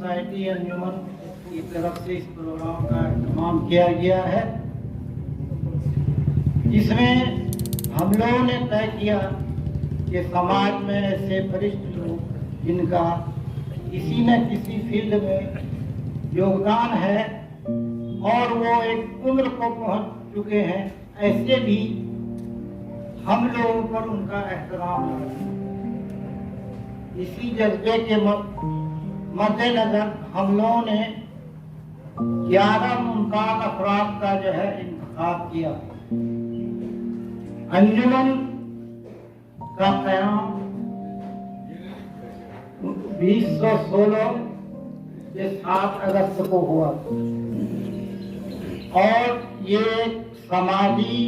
Society अंजुमन की तरफ से इस प्रोग्राम का इत्मीनान किया गया है, जिसमें हम लोगों ने तय किया कि समाज में ऐसे वरिष्ठ लोग जिनका किसी न किसी फील्ड में योगदान है और वो एक उम्र को पहुंच चुके हैं, ऐसे भी हम लोगों पर उनका एहतराम है। इसी जज्बे के मद्देनजर हम लोगों ने 11 मुमताज अफराद का जो है इंतखाब किया। अंजुमन का क़याम 2016 के 7 अगस्त को हुआ और ये एक समाजी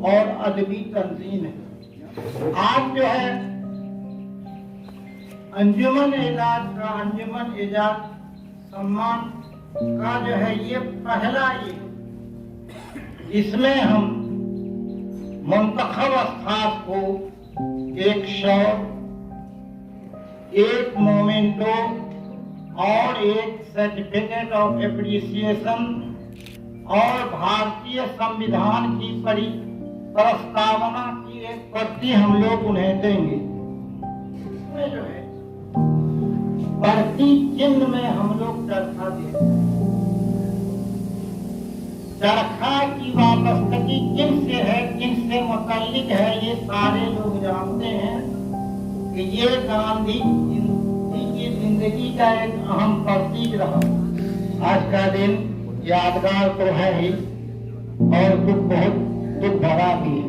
और अदबी तंजीम है। आज जो है अंजुमन एजाज सम्मान का जो है ये पहला इसमें हम मुंतखब अफराद को एक शौक, एक मोमेंटो और एक सर्टिफिकेट ऑफ एप्रिसिएशन और भारतीय संविधान की प्रस्तावना की एक प्रति हम लोग उन्हें देंगे। इसमें जो है प्रति चिन्ह में हम लोग चरखा देते हैं। चरखा की वाबस्तगी किनसे है, किनसे मुतल्लिक है, ये सारे लोग जानते हैं कि ये गांधी जी की जिंदगी का एक अहम प्रतीक रहा। आज का दिन यादगार तो है ही और बहुत दुख भरा भी है।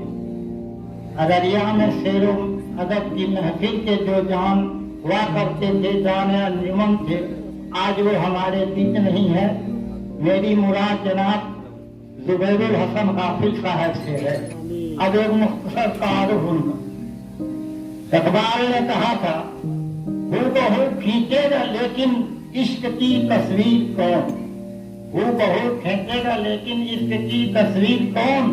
अररिया में शेरों अदब की महफिल के जो जान हुआ करते थे, जाने अंजुमन थे, आज वो हमारे बीच नहीं है। मेरी मुराद जनाब जुबैरुल हसन गाफिल साहब से है। अब एक मुख्तसर तारुफ उनका। इकबाल ने कहा था, हूबहू खींचेगा लेकिन इश्क की तस्वीर कौन, हूबहू खींचेगा लेकिन इश्क की तस्वीर कौन,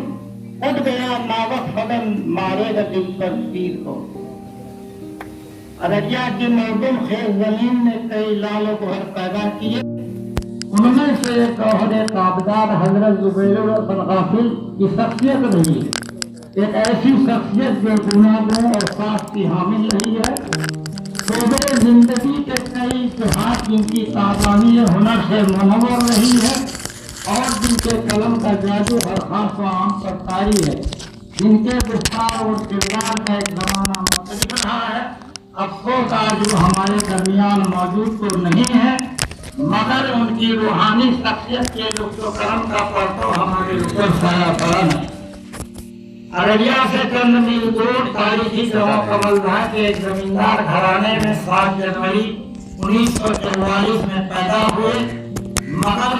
उठ गया नावक फलन मारेगा दिल पर तीर कौन। अररिया की मौजूद खेल जमीन ने कई लालो को पैदा किए। उनमें से एक ओहदे ताबदार हजरत जुबैरुल हसन गाफिल की शख्सियत रही है। एक ऐसी शख्सियत जो गुनाहों और साफ की हामिल रही है। शोबे जिंदगी के कई इतिहास जिनकी ताबानी हुनर से मुनव्वर रही है और जिनके कलम का जादू हर खास व आम पर तारी है, जिनके गुफ्तार और किरदार का एक जमाना मुख्तलिफ रहा है। अफसोस आज वो हमारे दरमियान मौजूद तो नहीं है, मगर उनकी रूहानी शख्सियत के लुत्फ़ करम का परतो हमारे ऊपर साया फरन है। अररिया से चंद मील दूर तारीखी गाँव कमलदह के एक जमींदार घराने में 7 जनवरी 1944 में पैदा हुए, मगर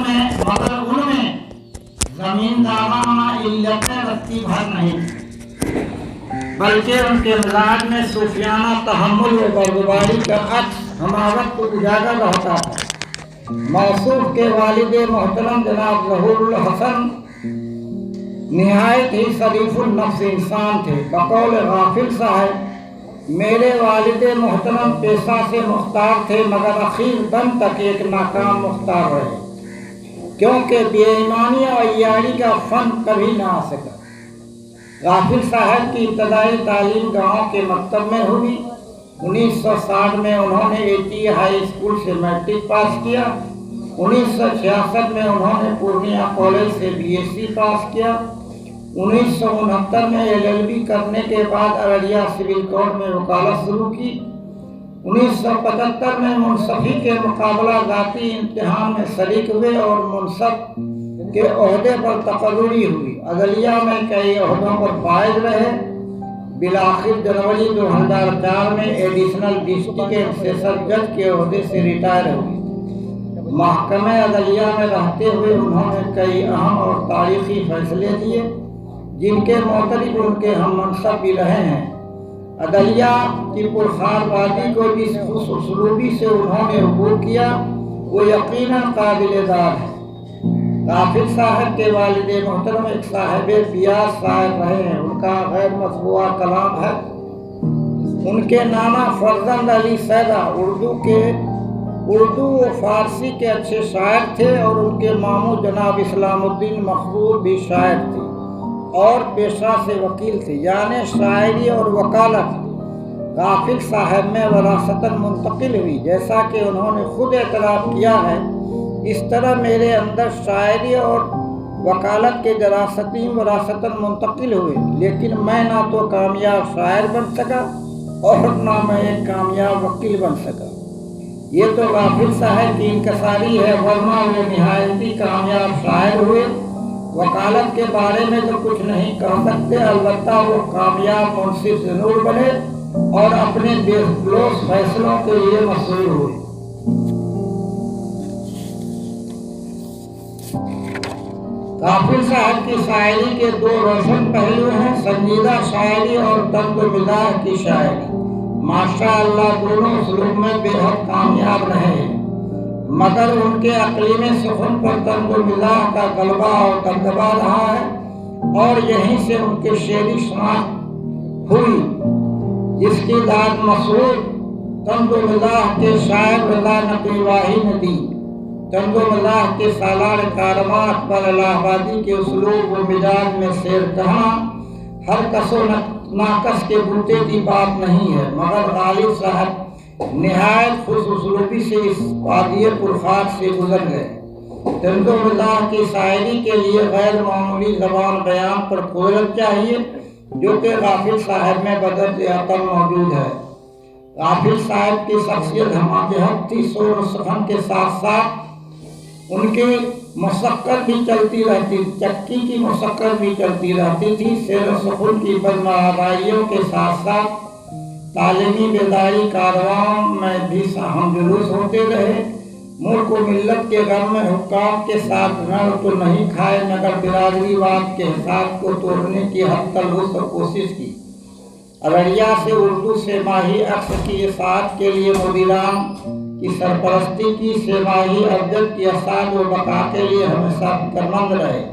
उनमें जमींदाराना इल्लतें रत्ती भर नहीं, बल्कि उनके मिजाज में सूफियाना तहम्मुल व बर्दबारी का अक्स हमावत को उजागर रहता था। मौसूफ के वालिदे मोहतरम जनाब ज़हूरुल हसन निहायत ही शरीफुल नफ्स इंसान थे। बकौल गाफिल साहब, मेरे वालिदे मोहतरम पेशा से मुख्तार थे, मगर आखिर दम तक एक नाकाम मुख्तार रहे, क्योंकि बेईमानी और अय्यारी का फन कभी ना आ सका। गाफिल साहब की इब्तदाई तालीम गाँव के मकतब में हुई। 1960 में उन्होंने एटी हाई स्कूल से मैट्रिक पास किया। 1966 में उन्होंने पूर्णिया कॉलेज से बीएससी पास किया। 1969 में एलएलबी करने के बाद अररिया सिविल कोर्ट में वकालत शुरू की। 1975 में मुंसफी के मुकाबला जाती इम्तिहान में शरीक हुए और मुंसफ के ओहदे पर तकर्रुरी हुई। अदलिया में कई ओहदों पर फायज रहे। बिलाखिर जनवरी 2004 में एडिशनल डिस्ट्रिक्ट सेशन जज के ओहदे से रिटायर हुए। महकमे अदलिया में रहते हुए उन्होंने कई अहम और तारीखी फैसले लिए, जिनके मोतलिक उनके हम मनसब भी रहे हैं। अदलिया की पुरखारबाजी को जिस उसलूबी से उन्होंने अबूर किया, वो यकीनन काबिल-ए-दाद है। गाफिल साहब के वालिदे मोहतरम एक साहिब बियास साहब रहे हैं। उनका गैर मतबूआ कलाम है। उनके नाना फरजंद अली सैदा اردو و فارسی کے اچھے شاعر تھے اور ان کے ماموں جناب اسلام الدین مخبول بھی شاعر تھے اور پیشہ سے وکیل تھے، یعنی شاعری اور وکالت غافل صاحب میں وراثتاً منتقل ہوئی۔ جیسا کہ انہوں نے خود اعتراف کیا ہے، اس طرح میرے اندر شاعری اور وکالت کے جراثیم وراثتاً منتقل ہوئے، لیکن میں نہ تو کامیاب شاعر بن سکا اور نہ میں ایک کامیاب وکیل بن سکا۔ یہ تو غافل صاحب کی انکساری ہے، ورنہ وہ نہایتی کامیاب شاعر ہوئے۔ وکالت کے بارے میں تو کچھ نہیں کہہ سکتے، البتہ وہ کامیاب منصف ضرور بنے اور اپنے بے لوث فیصلوں کے لیے مشہور ہوئے۔ غافل صاحب کی شاعری کے دو روشن پہلو ہیں، سنجیدہ شاعری اور طنز و مزاح کی شاعری۔ ماشاء اللہ دونوں اسلوب میں بے حد کامیاب رہے ہیں، مگر ان کے اقلیم سخن پر طنز و مزاح کا غلبہ اور دبدبہ رہا ہے اور یہیں سے ان کے شعری شناخت ہوئی، جس کی داد مسعود طنز و مزاح کے شاعر رضا نقوی واہی نے دی۔ طنز و مزاح کے سالار کارمات پر الہ آبادی کے اسلوب و مزاج میں سیر کہاں ہر کس و ناقص کے بوتے کی بات نہیں ہے، مگر غالب صاحب نہایت خوش اسلوبی سے اس وادی پرخار سے گزر گئے۔ طنز و مزاح کی شاعری کے لیے غیر معمولی زبان بیان پر قدرت چاہیے، جو کہ غافل صاحب میں بدر عطن موجود ہے۔ غافل صاحب کی شخصیت ہمہ تھی، شور و سخن کے ساتھ ساتھ ان کی مشقت بھی چلتی رہتی، چکی کی مشقت بھی چلتی رہتی تھی۔ سیر و سخن کی بدمعابائیوں کے ساتھ ساتھ تعلیمی بیداری کارواں میں بھی ہم جلوس ہوتے رہے۔ ملک و ملت کے غم میں حکام کے ساتھ نہ تو نہیں کھائے، مگر برادری واد کے حساب کو توڑنے کی حد تلوث اور کوشش کی۔ ارڑیا سے اردو سے ماہی عکس کی اشاعت کے لیے مدیران کی سرپرستی کی، سیماہی ابجد کی اشاعت و بقا کے لیے ہمیشہ فکرمند رہے۔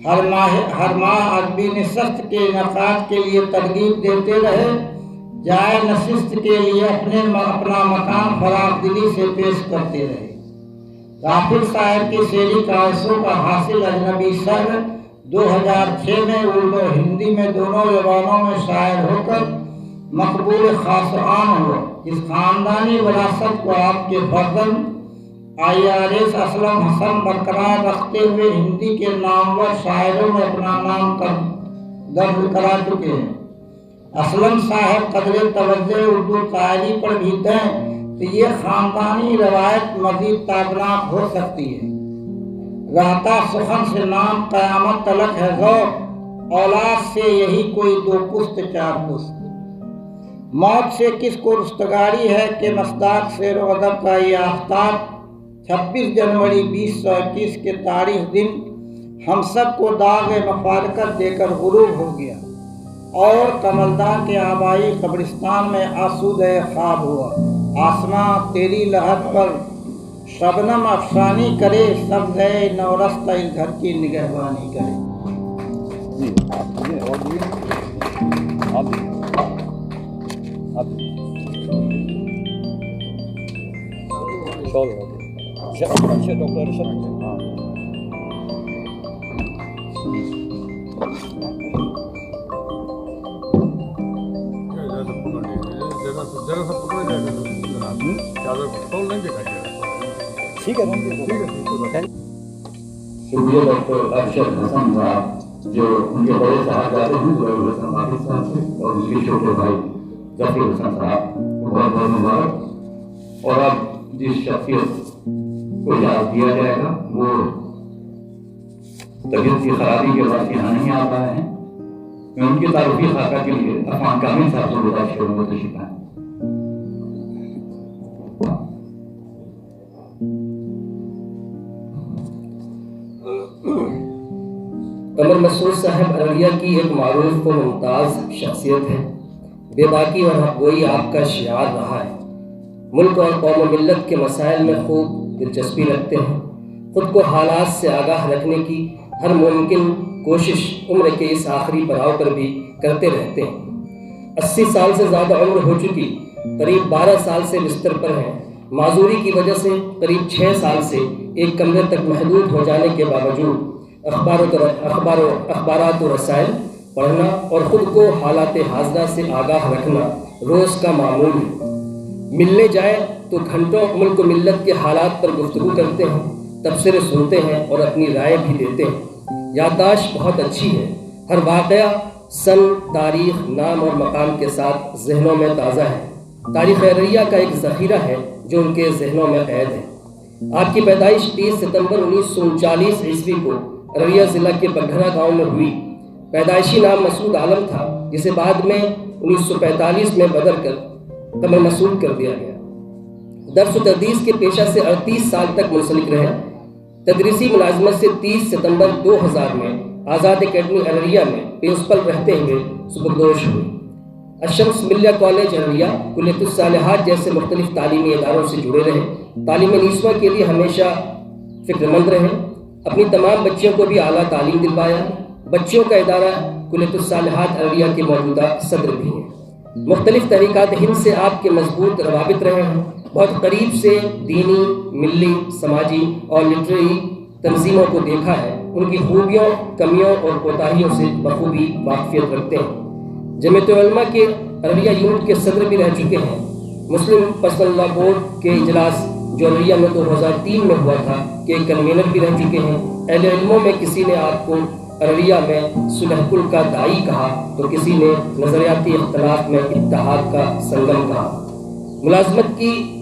ہر ماہ ادبی نشست کے انعقاد کے لیے ترغیب دیتے رہے، جائے نشست کے لیے اپنا مقام فراخ دلی سے پیش کرتے رہے۔ غافل صاحب کی شعری کاوشوں کا حاصل اجنبی شرح 2006 میں اردو و ہندی میں دونوں زبانوں میں شائع ہو کر مقبول خاص و عام ہوا۔ اس خاندانی وراثت کو آپ کے فرزند IRS اسلم حسن برقرار رکھتے ہوئے ہندی کے نامور شاعروں میں اپنا نام درج کرا چکے ہیں۔ اسلم صاحب قدر توجہ اردو شاعری پر بھی دیں تو یہ خاندانی روایت مزید تابناک ہو سکتی ہے۔ رہتا سخن سے نام قیامت تلک ہے ذوق، اولاد سے یہی کوئی دو پست چار پست۔ موت سے کس کو رستگاری ہے کہ مصداق شعر و ادب کا یہ آفتاب 26 جنوری 2021 کے تاریخ دن ہم سب کو داغ مفارقت دے کر غروب ہو گیا اور کملدان کے آبائی قبرستان میں آسودہ خواب ہوا۔ آسماں تیری لحد پر شبنم افشانی کرے، سبزہ نورستہ اس گھر کی نگہبانی کرے۔ شکریہ ڈاکٹر ارشد حسن صاحب جو ان کے بڑے صاحبزادے ہیں ظہور حسن حافظ صاحب سے، اور ان کے چھوٹے بھائی ظفر حسن صاحب کو بہت بہت مبارک۔ اور اب جس شخصیت کو یاد کیا جائے گا وہ طبیعت کی خرابی کے بعد یہاں نہیں آ رہے ہیں، میں ان کی تعارفی خاکہ کے لیے عفان کامل صاحب سے گزارش کروں گا تشریف لائیں۔ قمر مسعود صاحب ارڑیا کی ایک معروف و ممتاز شخصیت ہے۔ بے باکی اور حق گوئی آپ کا شعار رہا ہے۔ ملک اور قوم و ملت کے مسائل میں خوب دلچسپی رکھتے ہیں۔ خود کو حالات سے آگاہ رکھنے کی ہر ممکن کوشش عمر کے اس آخری پڑاؤ پر بھی کرتے رہتے ہیں۔ 80 سال سے زیادہ عمر ہو چکی، قریب 12 سال سے بستر پر ہیں معذوری کی وجہ سے قریب 6 سال سے ایک کمرے تک محدود ہو جانے کے باوجود اخبارات و رسائل پڑھنا اور خود کو حالات حاضرہ سے آگاہ رکھنا روز کا معمول ہے۔ ملنے جائیں تو گھنٹوں ملک و ملت کے حالات پر گفتگو کرتے ہیں، تبصرے سنتے ہیں اور اپنی رائے بھی دیتے ہیں۔ یادداشت بہت اچھی ہے، ہر واقعہ سن، تاریخ، نام اور مقام کے ساتھ ذہنوں میں تازہ ہے۔ تاریخ ارریہ کا ایک ذخیرہ ہے جو ان کے ذہنوں میں قید ہے۔ آپ کی پیدائش 30 ستمبر 1939 عیسوی کو ارریہ ضلع کے بگھرا گاؤں میں ہوئی۔ پیدائشی نام مسعود عالم تھا، جسے بعد میں 1945 میں بدل کر قمر مسعود کر دیا گیا۔ درس و تدریس کے پیشہ سے 38 سال تک منسلک رہے۔ تدریسی ملازمت سے 30 ستمبر 2000 میں آزاد اکیڈمی ارریہ میں پرنسپل رہتے ہوئے سبکدوش ہوئے۔ الشمس ملیہ کالج ارریہ، کلیۃ الصالحات جیسے مختلف تعلیمی اداروں سے جڑے رہے۔ تعلیم نسواں کے لیے ہمیشہ فکر مند رہے، اپنی تمام بچیوں کو بھی اعلیٰ تعلیم دلوایا۔ بچیوں کا ادارہ کلیۃ الصالحات ارریہ کے موجودہ صدر بھی ہیں۔ مختلف تحریکات ہند سے آپ کے مضبوط روابط رہے ہیں۔ بہت قریب سے دینی، ملی، سماجی اور لٹریری تنظیموں کو دیکھا ہے۔ ان کی خوبیوں، کمیوں اور کوتاہیوں سے بخوبی واقفیت رکھتے ہیں۔ جمعیت علماء کے ارریہ یونٹ کے صدر بھی رہ چکے ہیں۔ مسلم پرسنل لا بورڈ کے اجلاس جو ارریہ میں 2003 میں ہوا تھا کے کنوینر بھی رہ چکے ہیں۔ اہل علموں میں کسی نے آپ کو ارریہ میں صلح کل کا داعی کہا تو کسی نے نظریاتی اختلاف میں اتحاد کا سنگم کہا۔ ملازمت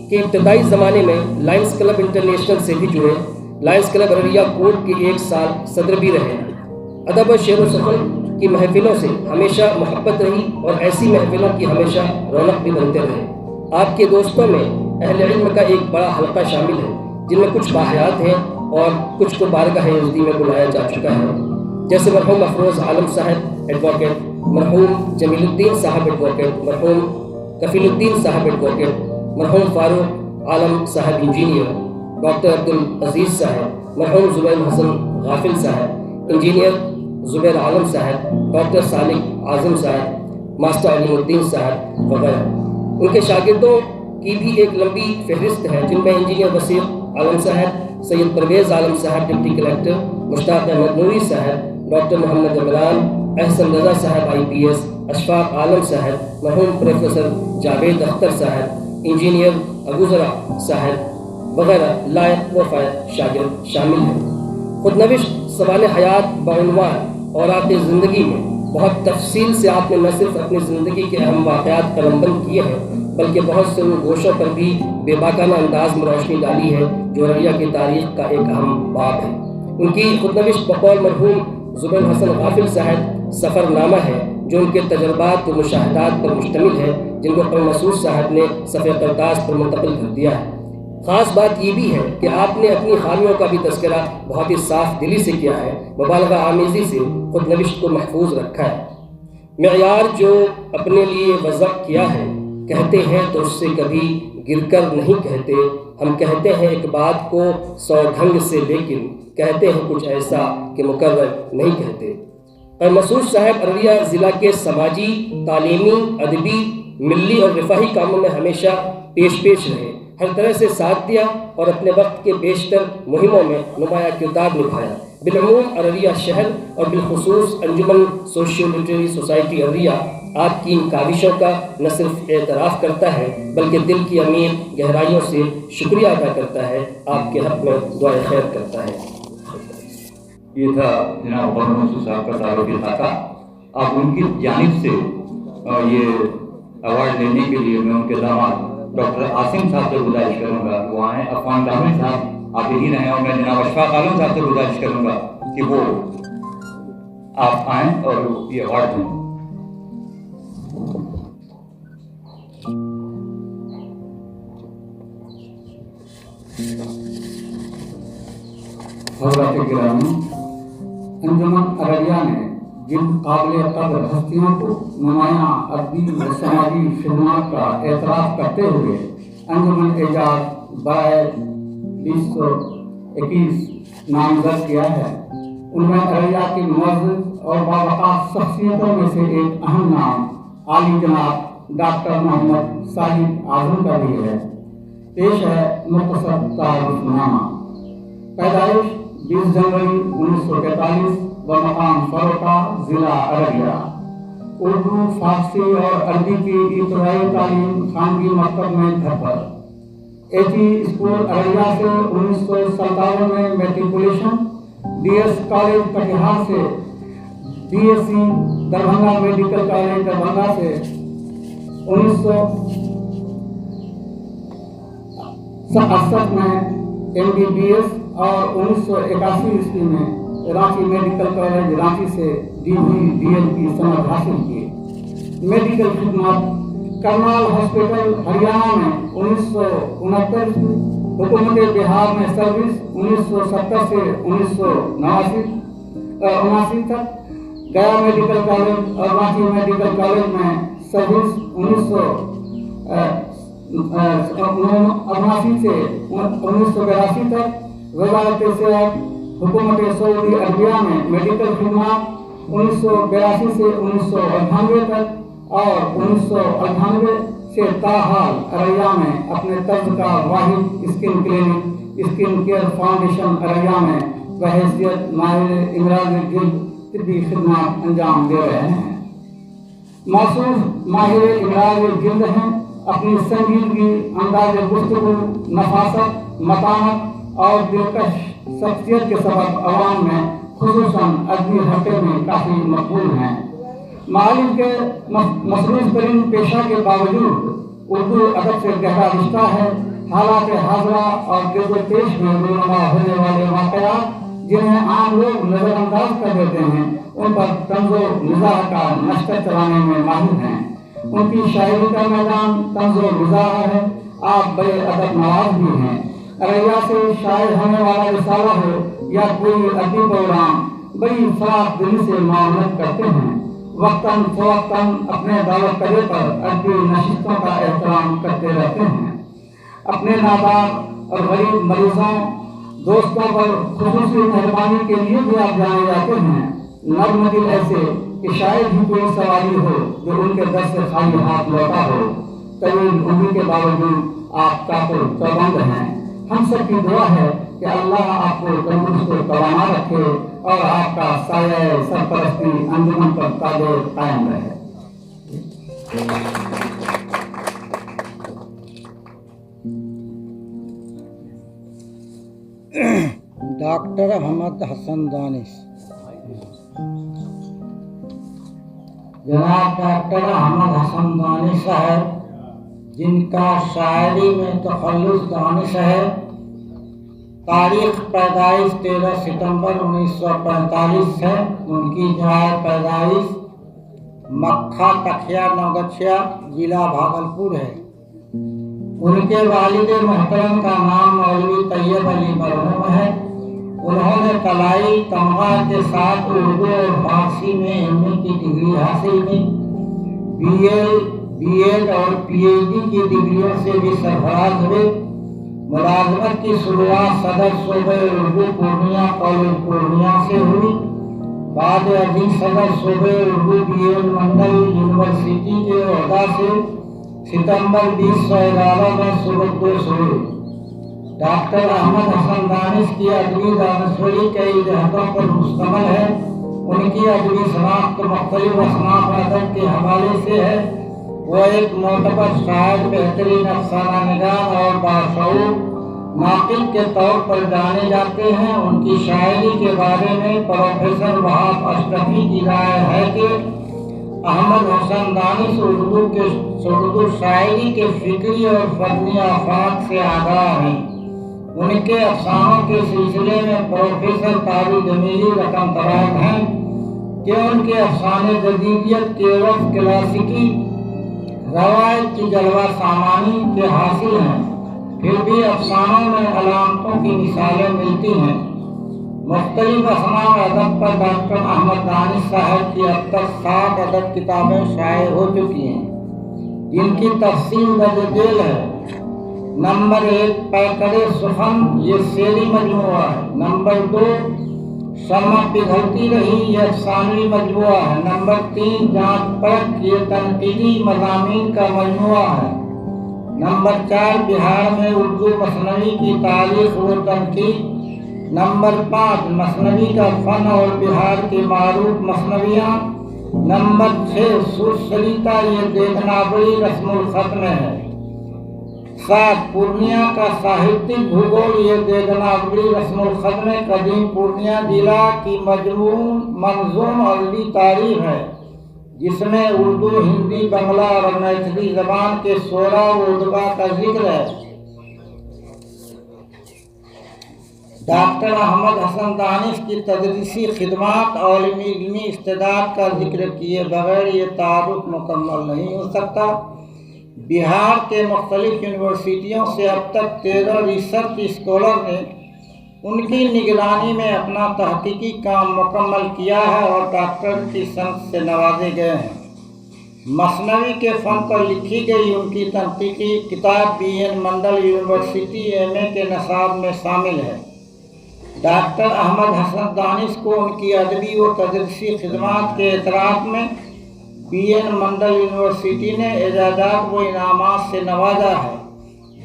کے ابتدائی زمانے میں لائنز کلب انٹرنیشنل سے بھی جڑے۔ لائنز کلب ارریہ کوٹ کے 1 سال صدر بھی رہے۔ ادب و شعر و سخن کی محفلوں سے ہمیشہ محبت رہی اور ایسی محفلوں کی ہمیشہ رونق بھی بنتے رہے۔ آپ کے دوستوں میں اہل علم کا ایک بڑا حلقہ شامل ہے، جن میں کچھ باحیات ہیں اور کچھ کو بارگاہ عزتی میں بلایا جا چکا ہے، جیسے مرحوم افروز عالم صاحب ایڈوکیٹ، مرحوم جمیل الدین صاحب ایڈوکیٹ، مرحوم کفیل الدین صاحب ایڈوکیٹ، مرحوم فاروق عالم صاحب انجینئر، ڈاکٹر عبدالعزیز صاحب، مرحوم زبیر حسن غافل صاحب انجینئر، زبیر عالم صاحب، ڈاکٹر صالح اعظم صاحب، ماسٹر علیم الدین صاحب وغیرہ۔ ان کے شاگردوں کی بھی ایک لمبی فہرست ہے، جن میں انجینئر وسیع عالم صاحب، سید پرویز عالم صاحب ڈپٹی کلیکٹر، مشتاق احمد نوری صاحب، ڈاکٹر محمد عمران، احسن رضا صاحب IPS، اشفاق عالم صاحب، مرحوم پروفیسر جاوید اختر صاحب، انجینئر ابوذرا صاحب وغیرہ لائق و فائد شاگرد شامل ہیں۔ خودنوشت سوال حیات بعنوان اوراق زندگی میں بہت تفصیل سے آپ نے نہ صرف اپنی زندگی کے اہم واقعات قلمبند کیے ہیں، بلکہ بہت سے ان گوشوں پر بھی بے باکانہ انداز میں روشنی ڈالی ہے جو ارریہ کی تاریخ کا ایک اہم باب ہے۔ ان کی خودنوشت بقول مرحوم زبیر حسن غافل صاحب سفر نامہ ہے، جو ان کے تجربات و مشاہدات پر مشتمل ہے، جن کو قمر مسعود صاحب نے صفحہ کرتاز پر منتقل کر دیا ہے۔ خاص بات یہ بھی ہے کہ آپ نے اپنی خامیوں کا بھی تذکرہ بہت ہی صاف دلی سے کیا ہے، مبالغہ آمیزی سے خودنوشت کو محفوظ رکھا ہے۔ معیار جو اپنے لیے وضع کیا ہے، کہتے ہیں تو اس سے کبھی گر کر نہیں کہتے، ہم کہتے ہیں ایک بات کو 100 ڈھنگ سے، لیکن کہتے ہیں کچھ ایسا کہ مکرر نہیں کہتے۔ قمر مسعود صاحب ارریہ ضلع کے سماجی، تعلیمی، ادبی، ملی اور رفاہی کاموں میں ہمیشہ پیش رہے، ہر طرح سے ساتھ دیا اور اپنے وقت کے بیشتر مہموں میں نمایاں کردار نبھایا۔ بالعموم ارریہ شہر اور بالخصوص انجمن سوشیو لٹریری سوسائٹی ارریہ آپ کی ان کاوشوں کا نہ صرف اعتراف کرتا ہے بلکہ دل کی عمیق گہرائیوں سے شکریہ ادا کرتا ہے، آپ کے حق میں دعائے خیر کرتا ہے۔ یہ تھا جناب قمر مسعود صاحب کا تعارفی خاکہ۔ اب ان کی جانب سے یہ ایوارڈ لینے کے لیے میں ان کے داماد ڈاکٹر عاصم صاحب سے گزارش کروں گا وہ آئیں۔ عفان کامل صاحب آپ یہی رہے، اور میں جناب اشفاق عالم صاحب سے گزارش کروں گا کہ وہ آپ آئیں اور یہ ایوارڈ دیں۔ حضرات گرامی، انجمن ارریہ نے جن قابل قدر ہستیوں کو نمایاں ادبی و سماجی خدمات کا اعتراف کرتے ہوئے انجمن اعجاز برائے 2021 نامزد کیا ہے، ان میں ارریہ کی معزز اور باوقار شخصیتوں میں سے ایک اہم نام عالی جناب ڈاکٹر محمد صالح اعظم کا بھی ہے۔ پیش ہے مختصر تعارف نامہ۔ پیدائش 20 جنوری 1943 بمقام سروٹا، ضلع ارریہ۔ اردو، فارسی اور عربی کی ابتدائی تعلیم خانگی مکتب میں گھر پر۔ ایٹی اسکول ارریہ سے 1957 میں matriculation, D S college Katihar سے B S C, Darbhanga medical college Darbhanga سے 1968 میں MBBS اور 1981 عیسوی میں رانچی میڈیکل کالج رانچی سے DL کی سند حاصل کی۔ میڈیکل خدمات کرنال ہاسپٹل ہریانہ میں 1969، حکومت بہار میں سروس 1970 سے 1979 تک، گیا میڈیکل کالج اور رانچی میڈیکل کالج میں سروس 1989 سے 1982 تک، وزارت صحت حکومت سعودی عربیہ میں میڈیکل خدمات 1982 سے 1998 تک، اور 1998 سے تاحال ارریہ میں اپنے طرز کا واحد skin clinic skin care foundation Araria میں بحیثیت ماہر امراض جلد طبی خدمات انجام دے رہے ہیں۔ موصوف ماہر امراض جلد ہیں۔ اپنی سنجیدگی، انداز گفتگو، نفاست، متانت اور دلکش شخصیت کے سبب عوام میں خصوصاً ادبی حلقے میں کافی مقبول ہیں۔ معلم کے مصروف ترین پیشہ کے باوجود اردو ادب سے گہرا رشتہ ہے۔ حالات حاضرہ اور گرد و پیش میں رونما ہونے والے واقعات جنہیں عام لوگ نظر انداز کر دیتے ہیں، ان پر طنز و مزاح کا نشر چلانے میں ماہر ہیں۔ ان کی شاعری کا میدان طنز و مزاح ہے۔ آپ بڑے ادب نواز بھی ہیں۔ ارریہ سے شائع ہونے والا رسالہ ہو یا کوئی ادبی پروگرام، بڑی فراخ دلی سے معاونت کرتے ہیں۔ وقتاً فوقتاً اپنے دعوت کرے پر ادبی نشستوں کا احترام کرتے رہتے ہیں۔ اپنے نادار اور غریب مریضوں دوستوں پر خصوصی مہربانی کے لیے بھی آپ جانے جاتے ہیں۔ نرم دل ایسے کہ شاید ہی کوئی سواری ہو جو ان کے در سے خالی ہاتھ لوٹا ہو۔ طویل عمر کے باوجود آپ چاقو چوبند ہیں۔ ہم سب کی دعا ہے کہ اللہ آپ کو تندرست و توانا رکھے اور آپ کا سایہ سرپرستی انجمن پر قابل قائم رہے۔ ڈاکٹر احمد حسن دانش۔ جناب ڈاکٹر احمد حسن دانش صاحب، جن کا شاعری میں تخلص دانش ہے، تاریخ پیدائش 13 ستمبر 1945 ہے۔ ان کی جائے پیدائش مکھا تکھیا نوگچھیا، ضلع بھاگلپور ہے۔ ان کے والد محترم کا نام مولوی طیب علی مرحوم ہے۔ انہوں نے کلائی تمغہ کے ساتھ اردو اور فارسی میں MA کی ڈگری حاصل کی۔ BA اور PhD کی ڈگریوں سے بھی سرفراز ہوئے۔ ملازمت کی شروعات صدر شعبہ اردو پورنیہ کالج پورنیہ سے ہوئی۔ بعد ازیں صدر شعبہ اردو BL منڈل یونیورسٹی کے عہدہ سے ستمبر 2011 میں سبکدوش ہوئے۔ ڈاکٹر احمد حسن دانش کی ادبی دانشوری کئی جہتوں پر مشتمل ہے۔ ان کی ادبی شناخت مختلف اصناف ادب کے حوالے سے ہے۔ وہ ایک معتبر شاعر، بہترین افسانہ نگار اور باشعور ناطق کے طور پر جانے جاتے ہیں۔ ان کی شاعری کے بارے میں پروفیسر وہاب اشرفی کی رائے ہے کہ احمد حسن دانش اردو شاعری کے فکری اور فنی آفاق سے آگاہ ہیں۔ ان کے افسانوں کے سلسلے میں پروفیسر طارق جمیلی رقم طراز ہیں کہ ان کے افسانے جدیدیت کے وقت کلاسیکی روایت کی جلوہ سامانی کے حاصل ہیں، پھر بھی افسانوں میں علامتوں کی مثالیں ملتی ہیں۔ مختلف اصناف ادب پر ڈاکٹر احمد دانش صاحب کی اب تک 7 ادب کتابیں شائع ہو چکی ہیں، جن کی تفصیل درج ذیل ہے۔ نمبر 1 پیکرِ سخن، یہ شعری مجموعہ ہے۔ نمبر 2 شمع پگھلتی رہی، یہ افسانوی مجموعہ ہے۔ نمبر 3 جانچ پرکھ، یہ تنقیدی مضامین کا مجموعہ ہے۔ नंबर 4 बिहार में उर्दू मसनवी की तारीख व तनकीद। नंबर 5 मसनवी का फन और बिहार की मारूफ मसनवियाँ। नंबर 6 सुरसरिता ये देवनागरी रस्मुल खत में है। 7 पूर्णिया का साहित्यिक भूगोल ये देवनागरी रस्मुल खत में कदीम पूर्णिया जिला की मंजूम अरबी तारीख है, जिसमें उर्दू, हिंदी, बंगला और मैथिली जबान के 16 उर्दबा का जिक्र है। डॉक्टर अहमद हसन दानिश की तदरीसी खिदमात और इल्मी इस्तेदाद का जिक्र किए बगैर ये तारुफ मुकम्मल नहीं हो सकता। बिहार के मुख्तलिफ यूनिवर्सिटियों से अब तक 13 रिसर्च स्कॉलर ने उनकी निगरानी में अपना तहकीकी काम मुकम्मल किया है और डॉक्टर की संख से नवाजे गए हैं। मसनवी के फ़न पर लिखी गई उनकी तहकीकी किताब BN मंडल यूनिवर्सिटी MA के नसाब में शामिल है। डॉक्टर अहमद हसन दानिश को उनकी अदबी व तदरीसी खिदमात के एतराफ़ में BN मंडल यूनिवर्सिटी ने एजाज़ात व इनामात से नवाजा है।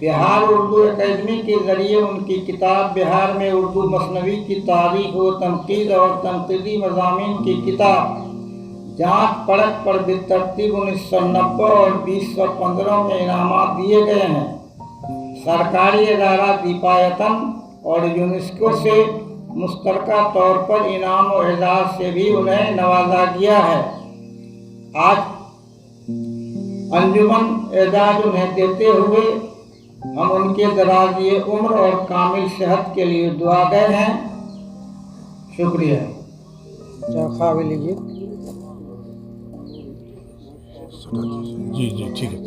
बिहार उर्दू अकेडमी के ज़रिए उनकी किताब बिहार में उर्दू मसनवी की तारीख व तनकीद और तनकीदी मज़ामीन की किताब जाँच परख पर बेतरतीब 1990 और 2015 में इनामात दिए गए हैं। सरकारी अदारा दीपायतन और यूनेस्को से मुश्तरका तौर पर इनाम और एजाज़ से भी उन्हें नवाजा गया है। आज अंजुमन एजाज़ उन्हें देते हुए हम उनके दराज़ी उम्र और कामिल सेहत के लिए दुआ गए हैं। शुक्रिया। खा भी लीजिए। जी ठीक है।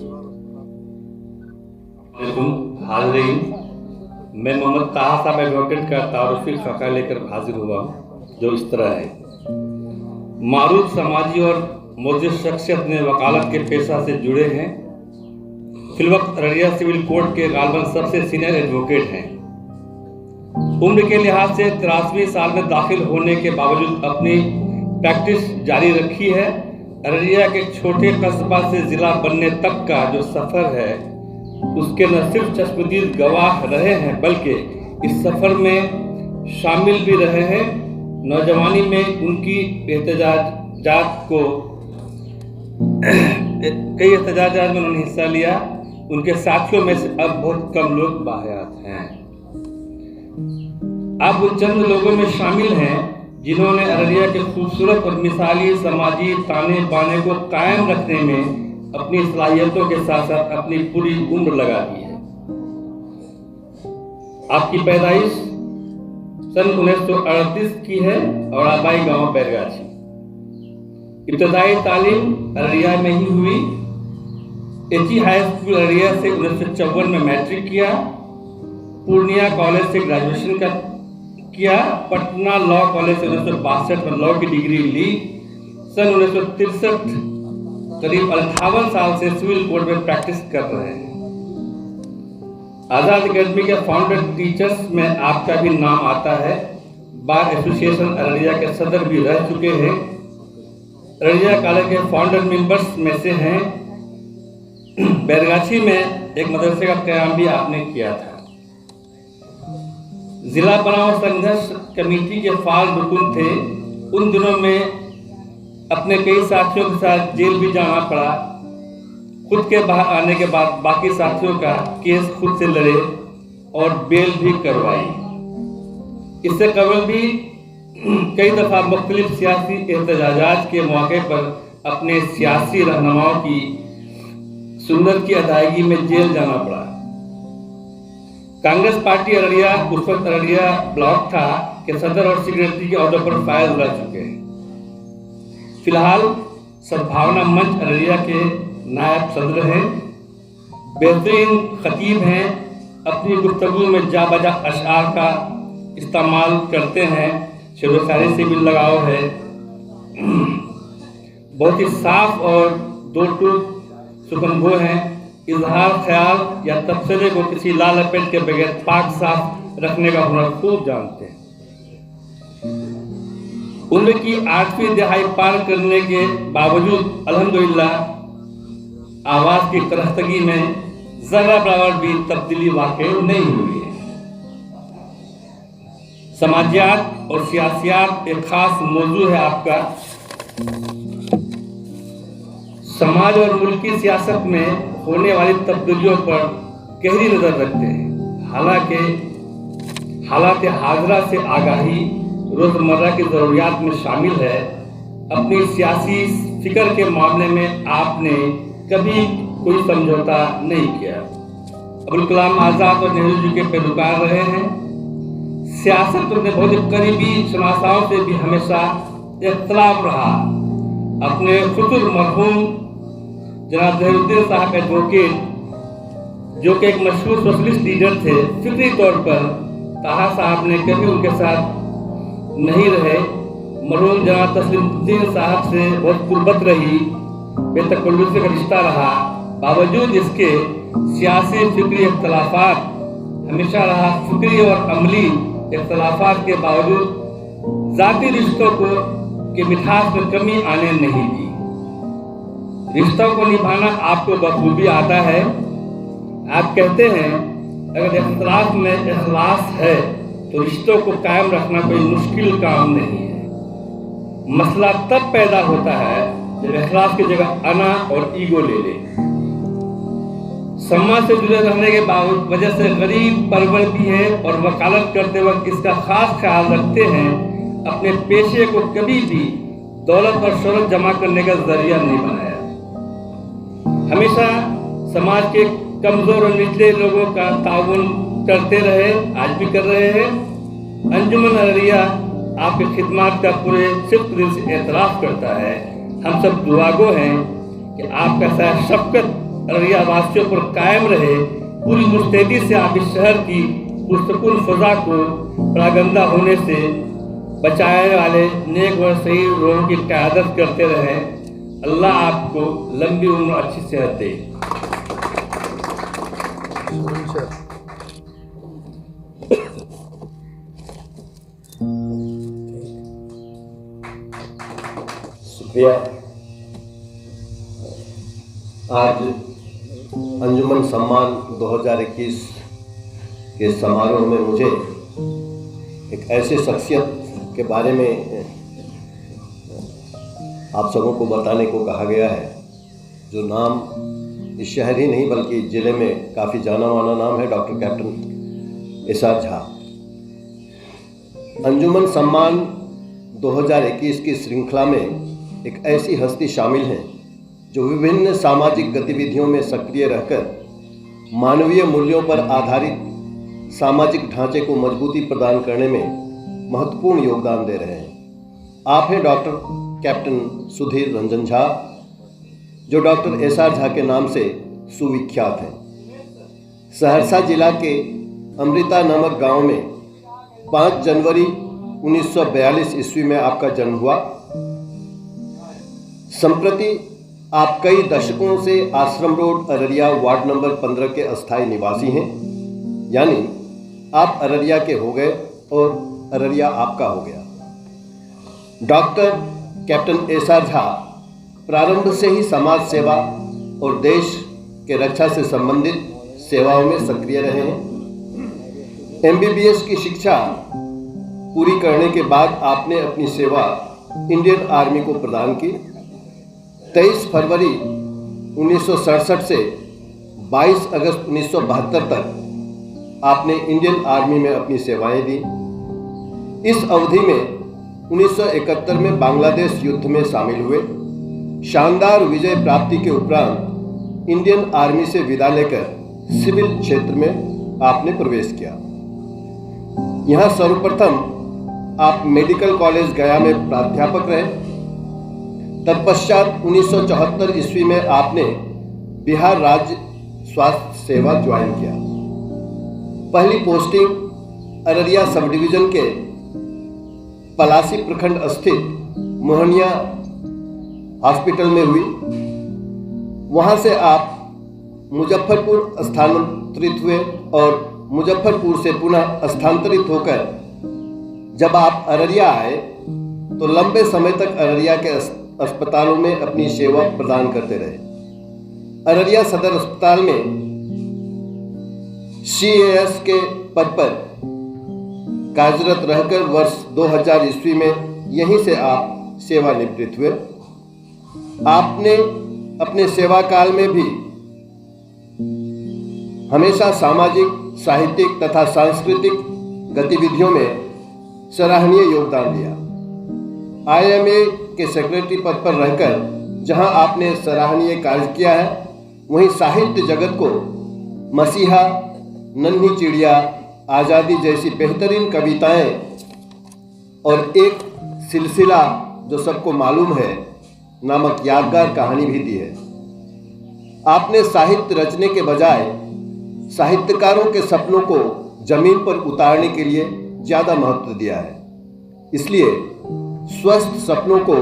हाज़रीन, मैं मोहम्मद ताहा साहब एडवोकेट का तारुफी खाका लेकर हाजिर हुआ हूँ, जो इस तरह है। मारूफ समाजी और मोजिज़ शख्सियत ने वकालत के पेशा से जुड़े हैं। फिलवक्त अररिया सिविल कोर्ट के गालबन सबसे सीनियर एडवोकेट हैं। उम्र के लिहाज से 83वें साल में दाखिल होने के बावजूद अपनी प्रैक्टिस जारी रखी है। अररिया के छोटे कस्बा से ज़िला बनने तक का जो सफ़र है, उसके न सिर्फ चश्मदीद गवाह रहे हैं, बल्कि इस सफ़र में शामिल भी रहे हैं। नौजवानी में उनकी एहतजाजात को कई एहतजाजात में उन्होंने हिस्सा लिया। उनके साथियों में से अब बहुत कम लोग बाहयात हैं। अब वो चंद लोगों में शामिल हैं जिन्होंने अररिया के खूबसूरत और मिसाली समाजी ताने बाने को कायम रखने में अपनी सलाहियतों के साथ साथ अपनी पूरी उम्र लगा दी है। आपकी पैदाइश सन 1938 की है और आबाई गांव बैरगाछी। इब्तदाई तालीम अररिया में ही हुई। HE हाई स्कूल अररिया से 1954 में मैट्रिक किया। पूर्णिया कॉलेज से ग्रेजुएशन किया। पटना लॉ कॉलेज से 1962 में लॉ की डिग्री ली। सन 1963 करीब 58 साल से सिविल कोर्ट में प्रैक्टिस कर रहे हैं। आज़ाद अकेडमी के फाउंडर टीचर्स में आपका भी नाम आता है। बार एसोसिएशन अररिया के सदर भी रह चुके हैं। अररिया कॉलेज के फाउंडर मेंबर्स में से हैं। बैरगाछी में एक मदरसे का क़याम भी आपने किया था। जिला बनाओ संघर्ष कमेटी के फाल रुकन थे। उन दिनों में अपने कई साथियों के साथ जेल भी जाना पड़ा। खुद के बाहर आने के बाद बाकी साथियों का केस खुद से लड़े और बेल भी करवाई। इससे कबल भी कई दफ़ा मुख्तलिफ सियासी एहतजाजात के मौके पर अपने सियासी रहनुमाओं की सुन्नत की अदायगी में जेल जाना पड़ा। कांग्रेस पार्टी अररिया उस वक्त अररिया ब्लॉक था के सदर और सेक्रेटरी के अहदों पर फायज रह चुके हैं। फिलहाल सद्भावना मंच अररिया के नायब सदर हैं। बेहतरीन खतीब हैं। अपनी गुफ्तगू में जा बजा अशआर का इस्तेमाल करते हैं। शेर व शायरी से भी लगाव है। बहुत ही साफ और दो टूक सुखनगो हैं। इजहार ख्याल या तबसरे को किसी लाल लपेट के बगैर पाक साफ रखने का हुनर खूब जानते हैं। उम्र की 8वीं दिहाई पार करने के बावजूद अल्हम्दुलिल्लाह आवाज़ की करख्तगी में जरा बराबर भी तब्दीली वाकई नहीं हुई है। समाजियात और सियासियात एक खास मौजू है आपका। समाज और मुल्की सियासत में होने वाली तब्दीलियों पर गहरी नजर रखते हैं। हालांकि हालात हाजरा से आगाही रोजमर्रा की जरूरियात में शामिल है। अपनी सियासी फिक्र के मामले में आपने कभी कोई समझौता नहीं किया। अब्दुल कलाम आजाद और नेहरू जी के पैरोकार रहे हैं। सियासत में बहुत करीबी शनासाओं से भी हमेशा इख्तलाफ रहा। अपने खुद मरहूम जनाब जहीरुद्दीन साहब एडवोकेट, जो कि एक मशहूर सोशलिस्ट लीडर थे, फिक्री तौर पर ताहा साहब ने कभी उनके साथ नहीं रहे। मरहूम जनाब तस्लीमुद्दीन साहब से बहुत कुर्बत रही, बेतकल्लुफ़ी का रिश्ता रहा। बावजूद इसके सियासी फिक्री इख्तलाफात हमेशा रहा। फिक्री और अमली इख्तलाफात के बावजूद ज़ाती रिश्तों को के मिठास में कमी आने नहीं दी। रिश्तों को निभाना आपको बखूबी आता है। आप कहते हैं अगर इख्तलाफ में इखलास है तो रिश्तों को कायम रखना कोई मुश्किल काम नहीं है। मसला तब पैदा होता है जब इखलास की जगह अना और ईगो ले ले। समाज से जुड़े रहने के वजह से गरीब परवर भी है और वकालत करते वक्त इसका खास ख्याल रखते हैं अपने पेशे को कभी भी दौलत और शोहरत जमा करने का जरिया नहीं बनाया। हमेशा समाज के कमजोर और निचले लोगों का ताउन करते रहे, आज भी कर रहे हैं। अंजुमन अररिया आपकी खिदमत का पूरे सिर्फ दिल से एतराफ़ करता है। हम सब दुआगो हैं कि आपका साया शफ़क़त अररिया वासियों पर कायम रहे। पूरी मुस्तैदी से आप इस शहर की पुरसुकून फ़ज़ा को परागंदा होने से बचाने वाले नेक और सही लोगों की क़यादत करते रहें। अल्लाह आपको लंबी उम्र अच्छी सेहत दे। शुक्रिया। आज अंजुमन सम्मान 2021 के समारोह में मुझे एक ऐसे शख्सियत के बारे में आप सबों को बताने को कहा गया है जो नाम इस शहर ही नहीं बल्कि ज़िले में काफ़ी जाना माना नाम है, डॉक्टर कैप्टन एसार झा। अंजुमन सम्मान 2021 की श्रृंखला में एक ऐसी हस्ती शामिल हैं जो विभिन्न सामाजिक गतिविधियों में सक्रिय रहकर मानवीय मूल्यों पर आधारित सामाजिक ढांचे को मजबूती प्रदान करने में महत्वपूर्ण योगदान दे रहे हैं। आप हैं डॉक्टर कैप्टन सुधीर रंजन झा, जो डॉक्टर एसार झा के नाम से सुविख्यात हैं। सहरसा जिला के अमृता नामक गांव में 5 जनवरी 1942 ईस्वी में आपका जन्म हुआ। संप्रति आप कई दशकों से आश्रम रोड अररिया वार्ड नंबर 15 के अस्थायी निवासी हैं, यानी आप अररिया के हो गए और अररिया आपका हो गया। डॉक्टर कैप्टन एसार झा प्रारंभ से ही समाज सेवा और देश के रक्षा से संबंधित सेवाओं में सक्रिय रहे हैं। MBBS की शिक्षा पूरी करने के बाद आपने अपनी सेवा इंडियन आर्मी को प्रदान की। 23 फरवरी 1967 से 22 अगस्त 1972 तक आपने इंडियन आर्मी में अपनी सेवाएं दी। इस अवधि में 1971 में बांग्लादेश युद्ध में शामिल हुए। शानदार विजय प्राप्ति के उपरांत इंडियन आर्मी से विदा लेकर सिविल क्षेत्र में आपने प्रवेश किया। यहाँ सर्वप्रथम आप मेडिकल कॉलेज गया में प्राध्यापक रहे। तत्पश्चात 1974 ईस्वी में आपने बिहार राज्य स्वास्थ्य सेवा ज्वाइन किया। पहली पोस्टिंग अररिया सब डिवीजन के पलासी प्रखंड स्थित मोहनिया हॉस्पिटल में हुई। वहां से आप मुजफ्फरपुर स्थानांतरित हुए और मुजफ्फरपुर से पुनः स्थानांतरित होकर जब आप अररिया आए तो लंबे समय तक अररिया के अस्पतालों में अपनी सेवा प्रदान करते रहे। अररिया सदर अस्पताल में CAS के पद पर कार्यरत रहकर वर्ष 2000 ईस्वी में यहीं से आप सेवानिवृत्त हुए। आपने अपने सेवा काल में भी हमेशा सामाजिक, साहित्यिक तथा सांस्कृतिक गतिविधियों में सराहनीय योगदान दिया। IMA के सेक्रेटरी पद पर रहकर जहां आपने सराहनीय कार्य किया है, वहीं साहित्य जगत को मसीहा, नन्ही चिड़िया, आज़ादी जैसी बेहतरीन कविताएं और एक सिलसिला जो सबको मालूम है नामक यादगार कहानी भी दी है। आपने साहित्य रचने के बजाय साहित्यकारों के सपनों को जमीन पर उतारने के लिए ज़्यादा महत्व दिया है। इसलिए स्वस्थ सपनों को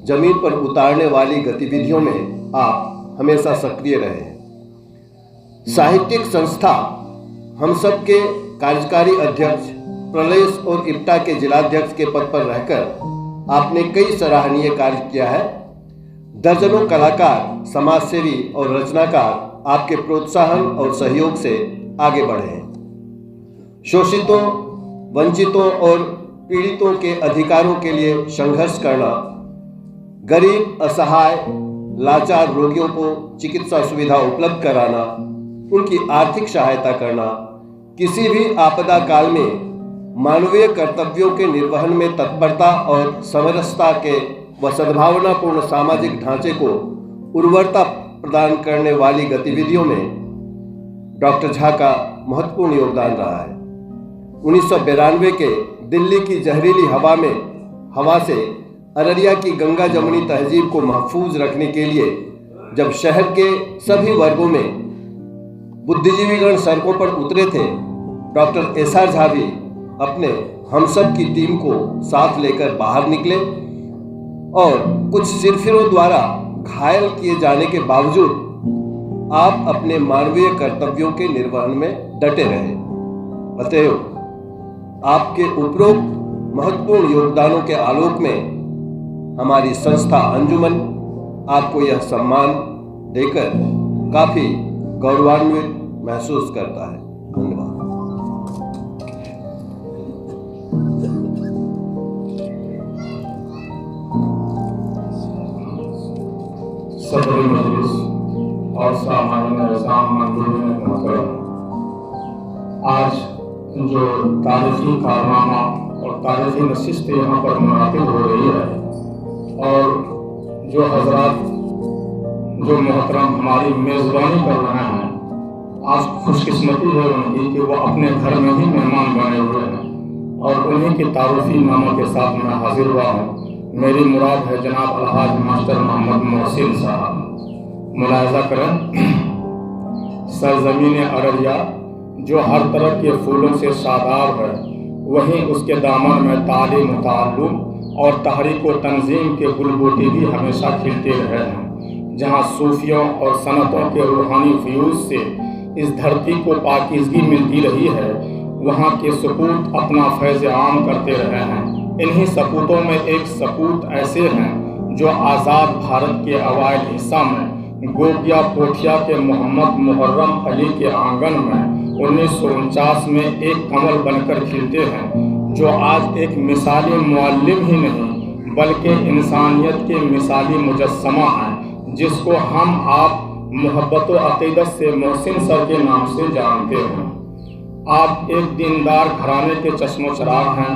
जमीन पर उतारने वाली गतिविधियों में आप हमेशा सक्रिय रहे हैं। साहित्यिक संस्था हम सब के कार्यकारी अध्यक्ष, प्रलेस और इप्टा के जिलाध्यक्ष के पद पर रहकर आपने कई सराहनीय कार्य किया है। दर्जनों कलाकार, समाजसेवी और रचनाकार आपके प्रोत्साहन और सहयोग से आगे बढ़े हैं। शोषितों, वंचितों और पीड़ितों के अधिकारों के लिए संघर्ष करना, गरीब, असहाय, लाचार रोगियों को चिकित्सा सुविधा उपलब्ध कराना, उनकी आर्थिक सहायता करना, किसी भी आपदा काल में मानवीय कर्तव्यों के निर्वहन में तत्परता और समरसता के व सद्भावनापूर्ण सामाजिक ढांचे को उर्वरता प्रदान करने वाली गतिविधियों में डॉक्टर झा का महत्वपूर्ण योगदान रहा है। 1992 के दिल्ली की जहरीली हवा से अररिया की गंगा जमुनी तहजीब को महफूज रखने के लिए जब शहर के सभी वर्गों में बुद्धिजीवीगण सड़कों पर उतरे थे, डॉक्टर SR झा भी अपने हम सब की टीम को साथ लेकर बाहर निकले और कुछ सिरफिरों द्वारा घायल किए जाने के बावजूद आप अपने मानवीय कर्तव्यों के निर्वहन में डटे रहे। अतएव आपके उपरोक्त महत्वपूर्ण योगदानों के आलोक में हमारी संस्था अंजुमन आपको यह सम्मान देकर काफी गौरवान्वित महसूस करता है। धन्यवाद। सदर मजलिस और सामान्य निज़ाम मंजूरी मोहतरम, आज जो तारीखी कारनामा और तारीखी नशिस्त यहाँ पर मुनाकिद हो रही है और जो हजरात जो मोहतरम हमारी मेज़बानी कर रहे हैं, आज खुशकिस्मती है उनकी कि वो अपने घर में ही मेहमान बने हुए हैं और उन्हीं की तारुफी नामों के साथ मैं हाजिर हुआ हूँ। मेरी मुराद है जनाब अलहाज मास्टर मोहम्मद मोहसिन साहब। मुलाहिजा करें, सरजमीन अररिया जो हर तरह के फूलों से शादाब है, वहीं उसके दामन में तालीम, ताल्लुम और तहरीक व तंजीम के गुलबूटे भी हमेशा खिलते रहे हैं। जहाँ सूफियों और सनतों के रूहानी फ्यूज से इस धरती को पाकीज़गी मिलती रही है, वहाँ के सपूत अपना फैज़ आम करते रहे हैं। इन्हीं सपूतों में एक सपूत ऐसे हैं जो आज़ाद भारत के अवाइल हिस्सा में गोगिया पोठिया के मोहम्मद मुहर्रम अली के आंगन में 1949 में एक कमल बनकर खिलते हैं, जो आज एक मिसाली मुअल्लिम ही नहीं बल्कि इंसानियत के मिसाली मुजस्समा हैं, जिसको हम आप मोहब्बत व अक़ीदत से मोहसिन सर के नाम से जानते हैं। आप एक दीनदार घराने के चश्मो चराग हैं।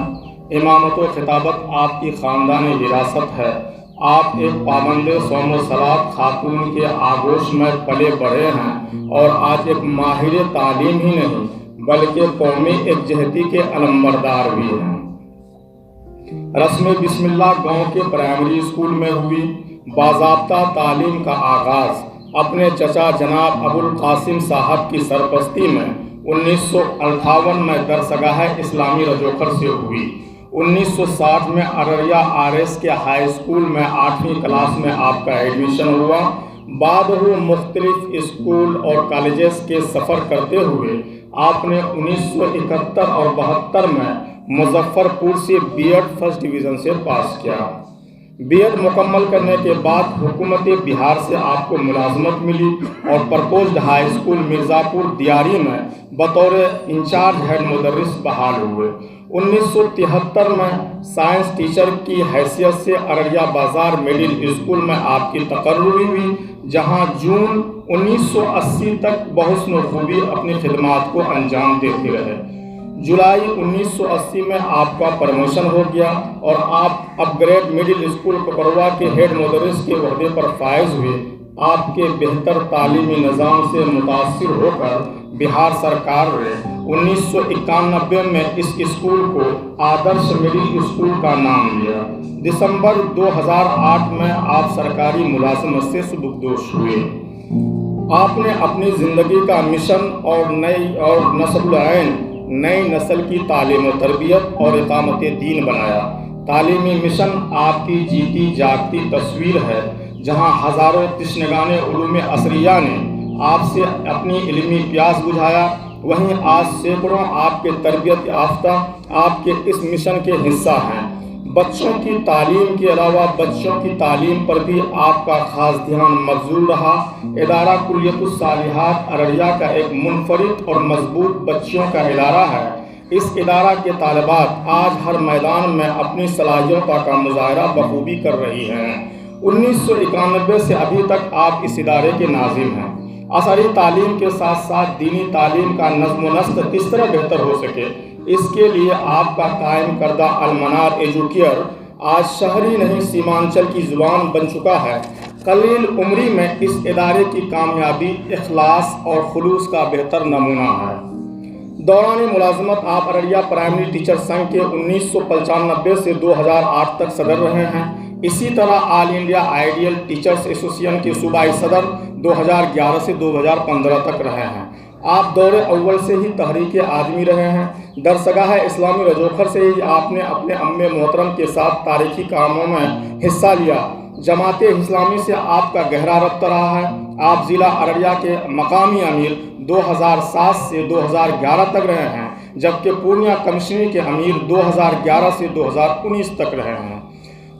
इमामत व खिताबत आपकी ख़ानदानी विरासत है। आप एक पाबंद सौम सलात खातून के आगोश में पले बढ़े हैं और आज एक माहिर तालीम ही नहीं बल्कि कौमी एकजहती के अलंबरदार भी हैं। रस्म बिस्मिल्लाह गांव के प्राइमरी स्कूल में हुई बाज़ाब्ता तालीम का आगाज़ अपने चचा जनाब अबुल कासिम साहब की सरपरस्ती में 1958 में दरसगाह इस्लामी रजोखर से हुई। 1960 में अररिया RS के हाई स्कूल में 8वीं क्लास में आपका एडमिशन हुआ। बाद वो मुख्तलिफ स्कूल और कॉलेजेस के सफ़र करते हुए आपने 1971 और 72 में मुजफ्फरपुर से B.Ed फर्स्ट डिवीज़न से पास किया। B.Ed मुकम्मल करने के बाद हुकूमत बिहार से आपको मुलाजमत मिली और प्रपोज्ड हाई स्कूल मिर्ज़ापुर दियारी में बतौर इंचार्ज हेड मुदर्रिस बहाल हुए। 1973 में साइंस टीचर की हैसियत से अररिया बाज़ार मिडिल स्कूल में आपकी तकर्रुरी हुई, जहां जून 1980 तक बहुस्न खूबी अपनी खिदमात को अंजाम देते रहे। जुलाई 1980 में आपका प्रमोशन हो गया और आप अपग्रेड मिडिल स्कूल कपरवा के हेड मुदर्रिस के ओहदे पर फायज हुए। आपके बेहतर तालीमी निज़ाम से मुतासिर होकर बिहार सरकार ने 1991 में इस स्कूल को आदर्श मिडिल स्कूल का नाम दिया। दिसंबर 2008 में आप सरकारी मुलाजमत से सुबुकदोश हुए। आपने अपनी ज़िंदगी का मिशन और नई नस्ल की तालीम और तरबियत और इकामत दीन बनाया। तालीमी मिशन आपकी जीती जागती तस्वीर है, जहां हज़ारों तिश्नगाने उलूम असरिया ने आपसे अपनी इल्मी प्यास बुझाया, वहीं आज सैकड़ों आपके तरबियत याफ्ता आपके इस मिशन के हिस्सा हैं। बच्चों की तालीम के अलावा बच्चों की तालीम पर भी आपका खास ध्यान मबज़ूल रहा। इदारा कुल्लियतुस सालिहात अररिया का एक मुनफरिद और मजबूत बच्चों का इदारा है। इस इदारा के तालिबात आज हर मैदान में अपनी सलाहियतों का मुजाहरा बखूबी कर रही हैं। 1991 से अभी तक आप इस इदारे के नाज़िम हैं। असरी तालीम के साथ साथ दीनी तालीम का नज़्म व नस्क़ किस तरह बेहतर हो सके, इसके लिए आपका कायम करदा अलमनार एजुकेयर आज शहरी नहीं सीमांचल की ज़ुबान बन चुका है। कलील उम्री में इस इदारे की कामयाबी इखलास और खुलूस का बेहतर नमूना है। दौरान मुलाजमत आप अररिया प्राइमरी टीचर संघ के 1995 से 2008 तक सदर रहे हैं। इसी तरह all India ideal teachers association के सूबाई सदर 2011 से 2015 तक रहे हैं। आप दौरे अव्वल से ही तहरीक आदमी रहे हैं। दरसगाह इस्लामी रजोखर से ही आपने अपने अम्मे मोहतरम के साथ तारीखी कामों में हिस्सा लिया। जमात इस्लामी से आपका गहरा रब्ता रहा है। आप ज़िला अररिया के मकामी अमीर 2007 से 2011 तक रहे हैं, जबकि पूर्णिया कमिश्नरी के अमीर 2011 से 2019 तक रहे हैं।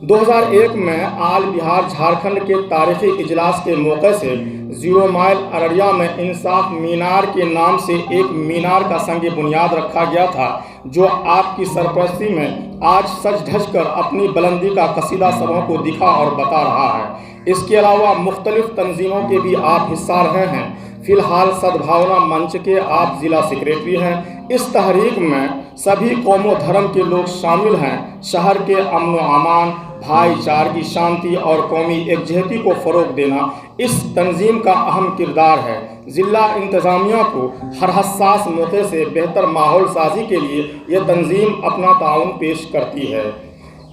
2001 में आल बिहार झारखंड के तारीखी इजलास के मौके से 0 माइल अररिया में इंसाफ मीनार के नाम से एक मीनार का संग बुनियाद रखा गया था, जो आपकी सरपरस्ती में आज सज धज कर अपनी बुलंदी का कसीदा सबों को दिखा और बता रहा है। इसके अलावा मुख्तलिफ तंजीमों के भी आप हिस्सा रहे हैं। फ़िलहाल सद्भावना मंच के आप ज़िला सेक्रेटरी हैं। इस तहरीक में सभी कौम व धर्म के लोग शामिल हैं। शहर के अमन व अमान, भाईचारे की शांति और कौमी एकजहती को फ़रोग़ देना इस तंजीम का अहम किरदार है। ज़िला इंतज़ामिया को हर हसास मौके से बेहतर माहौल साजी के लिए यह तंजीम अपना ताउन पेश करती है।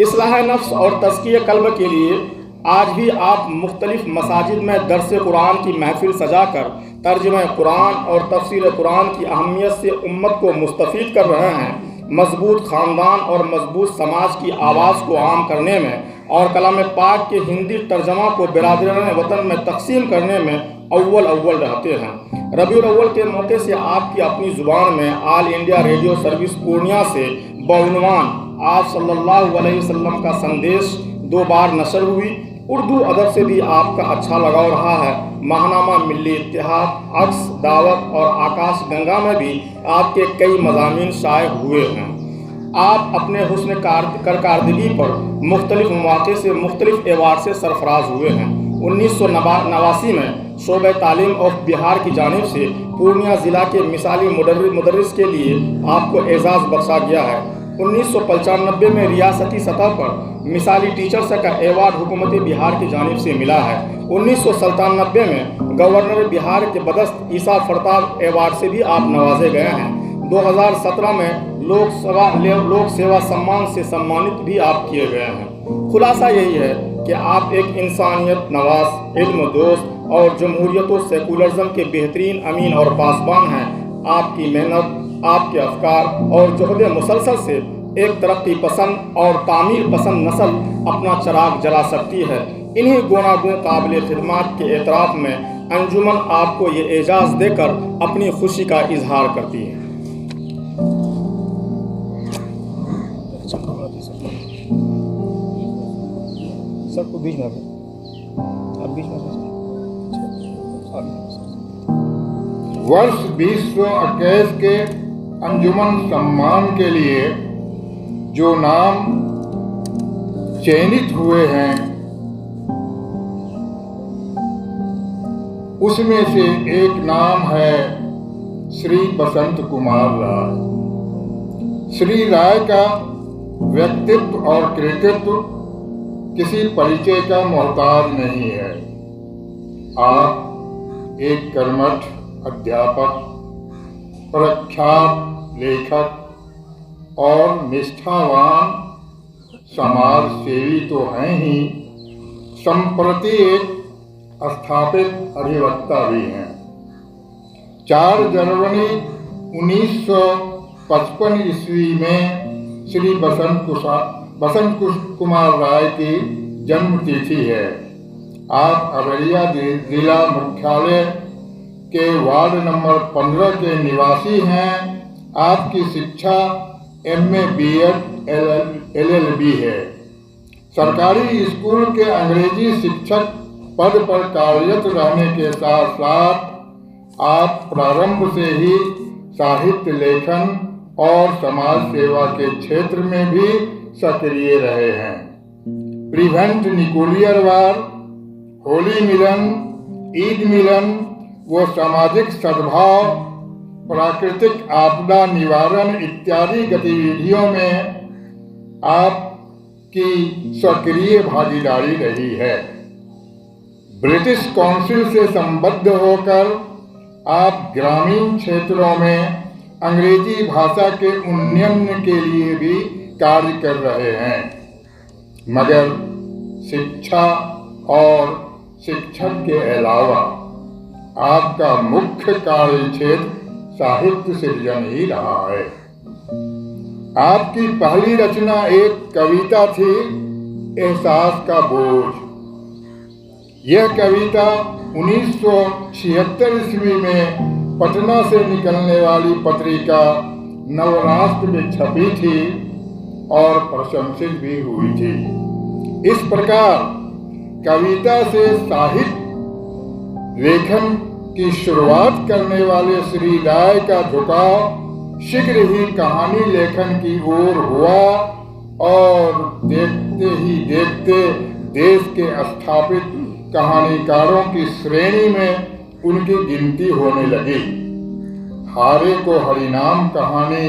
इस्लाह नफ्स और तज़किया क़ल्ब के लिए आज भी आप मुख्तलिफ मसाजिद में दर्स कुरान की महफिल सजाकर तर्जुमा कुरान और तफसीर कुरान की अहमियत से उम्मत को मुस्तफ़ीद कर रहे हैं। मजबूत ख़ानदान और मजबूत समाज की आवाज़ को आम करने में और कलाम पाक के हिंदी तर्जमा को बिरादरान वतन में तकसीम करने में अव्वल रहते हैं। रबीउल अव्वल के मौके से आपकी अपनी ज़ुबान में all India radio service Purnia से बउनवान आप सल्लल्लाहु अलैहि वसल्लम का संदेश 2 बार नशर हुई। उर्दू अदब से भी आपका अच्छा लगाव रहा है। महानामा मिल्ली इत्तेहाद, अक्स, दावत और आकाश गंगा में भी आपके कई मज़ामीन शाये हुए हैं। आप अपने हुस्न कारकर्दगी पर मुख्तलिफ मौक़े से मुख्तलिफ एवार्ड से सरफराज हुए हैं। 1989 में शोबे तालीम ऑफ बिहार की जानिब से पूर्णिया ज़िला के मिसाली मुदर्रिस के लिए आपको एजाज़ बख्शा गया है। 1995 में रियासती सतह पर मिसाली टीचर्स का एवार्ड हुकूमत बिहार की जानिब से मिला है। 1997 में गवर्नर बिहार के बदस्त ईसा फरताब एवार्ड से भी आप नवाजे गए हैं। 2017 में लोक सेवा सम्मान से सम्मानित भी आप किए गए हैं। खुलासा यही है कि आप एक इंसानियत नवाज, इल्म दोस्त और जमहूरियत व सेकुलरिज्म के बेहतरीन अमीन और पासबान हैं। आपकी मेहनत, आपके अफकार और जुहद मुसलसल से एक तरक्की पसंद और तामीर पसंद नस्ल अपना चिराग जला सकती है। इन्हीं गुणागुण काबिल खिदमत के एतराफ़ में अंजुमन आपको ये एजाज़ देकर अपनी खुशी का इजहार करती है। सबको बीच में आप बीच में वर्ष 2021 के अंजुमन सम्मान के लिए जो नाम चयनित हुए हैं उसमें से एक नाम है श्री बसंत कुमार राय। श्री राय का व्यक्तित्व और कृतित्व किसी परिचय का मोहताज नहीं है। आप एक कर्मठ अध्यापक, प्रख्यात लेखक और निष्ठावान समाज सेवी तो हैं ही, संप्रति एक स्थापित अधिवक्ता भी हैं। 4 जनवरी 1955 ईस्वी में श्री बसंत कुमार राय की जन्म तिथि है। आप अररिया जिला मुख्यालय के वार्ड नंबर 15 के निवासी हैं। आपकी शिक्षा MA BEd LLB है। सरकारी स्कूल के अंग्रेजी शिक्षक पद पर कार्यरत रहने के साथ साथ आप प्रारंभ से ही साहित्य लेखन और समाज सेवा के क्षेत्र में भी सक्रिय रहे हैं। प्रिवेंट निकोलियर वार, होली मिलन, ईद मिलन व सामाजिक सद्भाव, प्राकृतिक आपदा निवारण इत्यादि गतिविधियों में आपकी सक्रिय भागीदारी रही है। ब्रिटिश काउंसिल से संबद्ध होकर आप ग्रामीण क्षेत्रों में अंग्रेजी भाषा के उन्नयन के लिए भी कार्य कर रहे हैं, मगर शिक्षा और शिक्षक के अलावा आपका मुख्य कार्य क्षेत्र साहित्य सृजन ही रहा है। आपकी पहली रचना एक कविता थी, एहसास का बोझ। यह कविता 1976 ईस्वी में पटना से निकलने वाली पत्रिका नवराष्ट्र में छपी थी और प्रशंसित भी हुई थी। इस प्रकार कविता से साहित्य लेखन की शुरुआत करने वाले श्री राय का झुकाव शीघ्र ही कहानी लेखन की ओर हुआ और देखते ही देखते देश के स्थापित कहानीकारों की श्रेणी में उनकी गिनती होने लगी। हारे को हरिनाम कहानी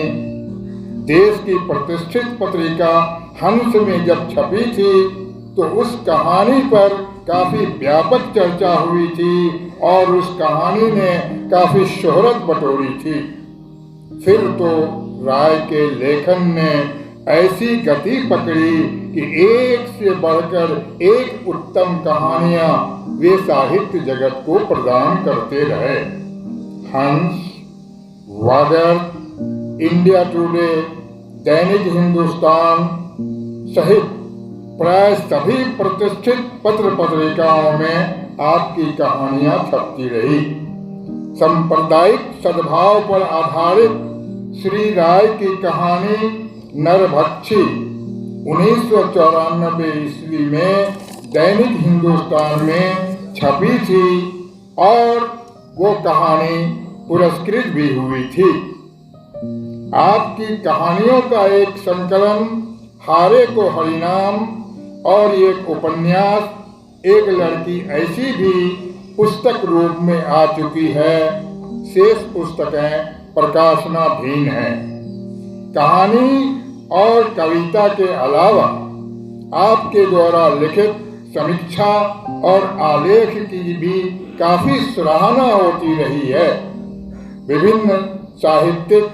देश की प्रतिष्ठित पत्रिका हंस में जब छपी थी तो उस कहानी पर काफी व्यापक चर्चा हुई थी और उस कहानी ने काफी शोहरत बटोरी थी। फिर तो राय के लेखन ने ऐसी गति पकड़ी कि एक से बढ़कर एक उत्तम कहानियां वे साहित्य जगत को प्रदान करते रहे। हंस, वागर, इंडिया टुडे, दैनिक हिंदुस्तान सहित प्राय सभी प्रतिष्ठित पत्र पत्रिकाओं में आपकी कहानियां छपती रही। सांप्रदायिक सद्भाव पर आधारित श्री राय की कहानी नरभक्षी 1994 ईस्वी में दैनिक हिंदुस्तान में छपी थी और वो कहानी पुरस्कृत भी हुई थी। आपकी कहानियों का एक संकलन हारे को हरिनाम और एक उपन्यास एक लड़की ऐसी भी पुस्तक रूप में आ चुकी है। शेष पुस्तकें प्रकाशनाधीन हैं। कहानी और कविता के अलावा आपके द्वारा लिखित समीक्षा और आलेख की भी काफी सराहना होती रही है। विभिन्न साहित्यिक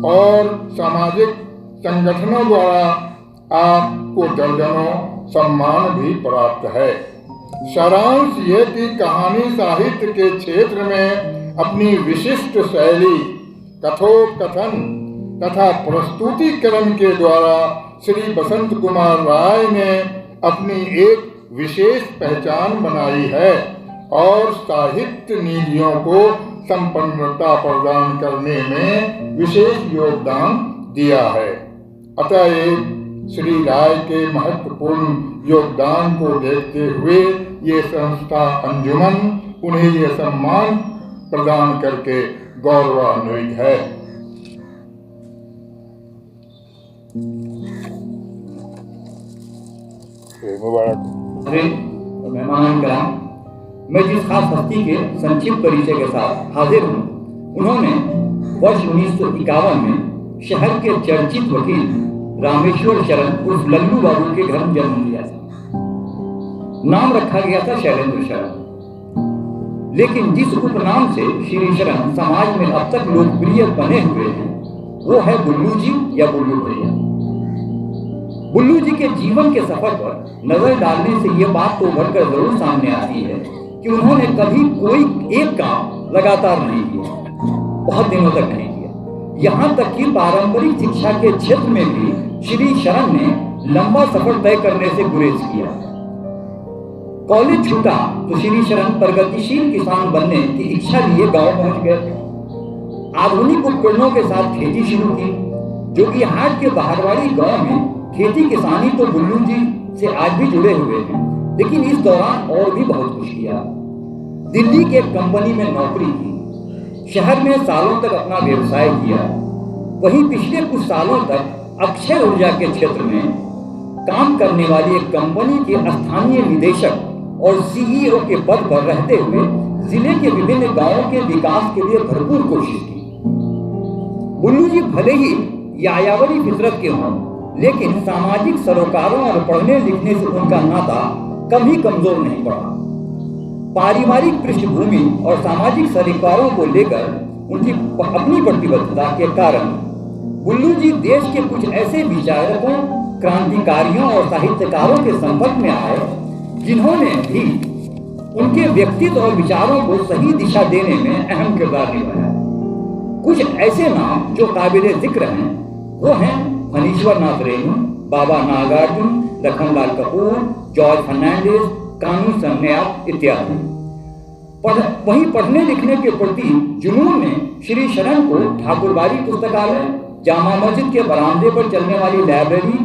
और सामाजिक संगठनों द्वारा आपको दर्जनों सम्मान भी प्राप्त है। सारांश ये कि कहानी साहित्य के क्षेत्र में अपनी विशिष्ट शैली, कथोपकथन तथा प्रस्तुतिकरण के द्वारा श्री बसंत कुमार राय ने अपनी एक विशेष पहचान बनाई है और साहित्य निधियों को संपन्नता प्रदान करने में विशेष योगदान दिया है। अतएव श्री राय के महत्वपूर्ण योगदान को देखते हुए ये संस्था अंजुमन उन्हें ये सम्मान प्रदान करके गौरवान्वित है। मेहमान कराम, मैं जिस खास हस्ती के संक्षिप्त परिचय के साथ हाजिर हूँ, उन्होंने वर्ष 1951 में शहर के चर्चित वकील रामेश्वर शरण उर्फ लल्लू बाबू के घर में जन्म लिया था। नाम रखा गया था शैलेंद्र शरण, लेकिन जिस उपनाम से श्री शरण समाज में अब तक लोकप्रिय बने हुए हैं वो है बुल्लू जी या बुल्लू भैया। बुल्लू जी के जीवन के सफर पर नजर डालने से ये बात तो उभरकर जरूर सामने आती है कि उन्होंने कभी कोई एक काम लगातार नहीं किया, बहुत दिनों तक नहीं किया। यहाँ तक कि पारंपरिक शिक्षा के क्षेत्र में भी श्री शरण ने लंबा सफर तय करने से गुरेज किया। कॉलेज छूटा तो श्री शरण प्रगतिशील किसान बनने की इच्छा लिए गांव पहुंच गए। आधुनिक उपकरणों के साथ खेती शुरू की। जोगीहाट के बहारवाड़ी गांव में खेती किसानी तो बुल्लू जी से आज भी जुड़े हुए हैं, लेकिन इस दौरान और भी बहुत कुछ किया। दिल्ली के एक कंपनी में नौकरी की, शहर में सालों तक अपना व्यवसाय किया। वहीं पिछले कुछ सालों तक अक्षय ऊर्जा के क्षेत्र में काम करने वाली एक कंपनी के स्थानीय निदेशक और सीईओ के पद पर रहते हुए जिले के विभिन्न गांवों के विकास के लिए भरपूर कोशिश की। बुल्लू जी भले ही यायावरी फितरत के हों, लेकिन सामाजिक सरोकारों और पढ़ने लिखने से उनका नाता कभी कमजोर नहीं पड़ा। पारिवारिक पृष्ठभूमि और सामाजिक सरोकारों को लेकर उनकी अपनी प्रतिबद्धता के कारण बुल्लू जी देश के कुछ ऐसे विचारकों, क्रांतिकारियों और साहित्यकारों के संपर्क में आए जिन्होंने भी उनके व्यक्तित्व और विचारों को सही दिशा देने में अहम किरदार निभाया। कुछ ऐसे नाम जो काबिले जिक्र हैं वो हैं फनीश्वर नाथ रेणु, बाबा नागार्जुन, लखनलाल कपूर, जॉर्ज फर्नांडिस, कानून सम्याप इत्यादि। वहीं पढ़ने लिखने के प्रति जुनून ने श्री शरण को ठाकुरबाड़ी पुस्तकालय, जामा मस्जिद के बरामदे पर चलने वाली लाइब्रेरी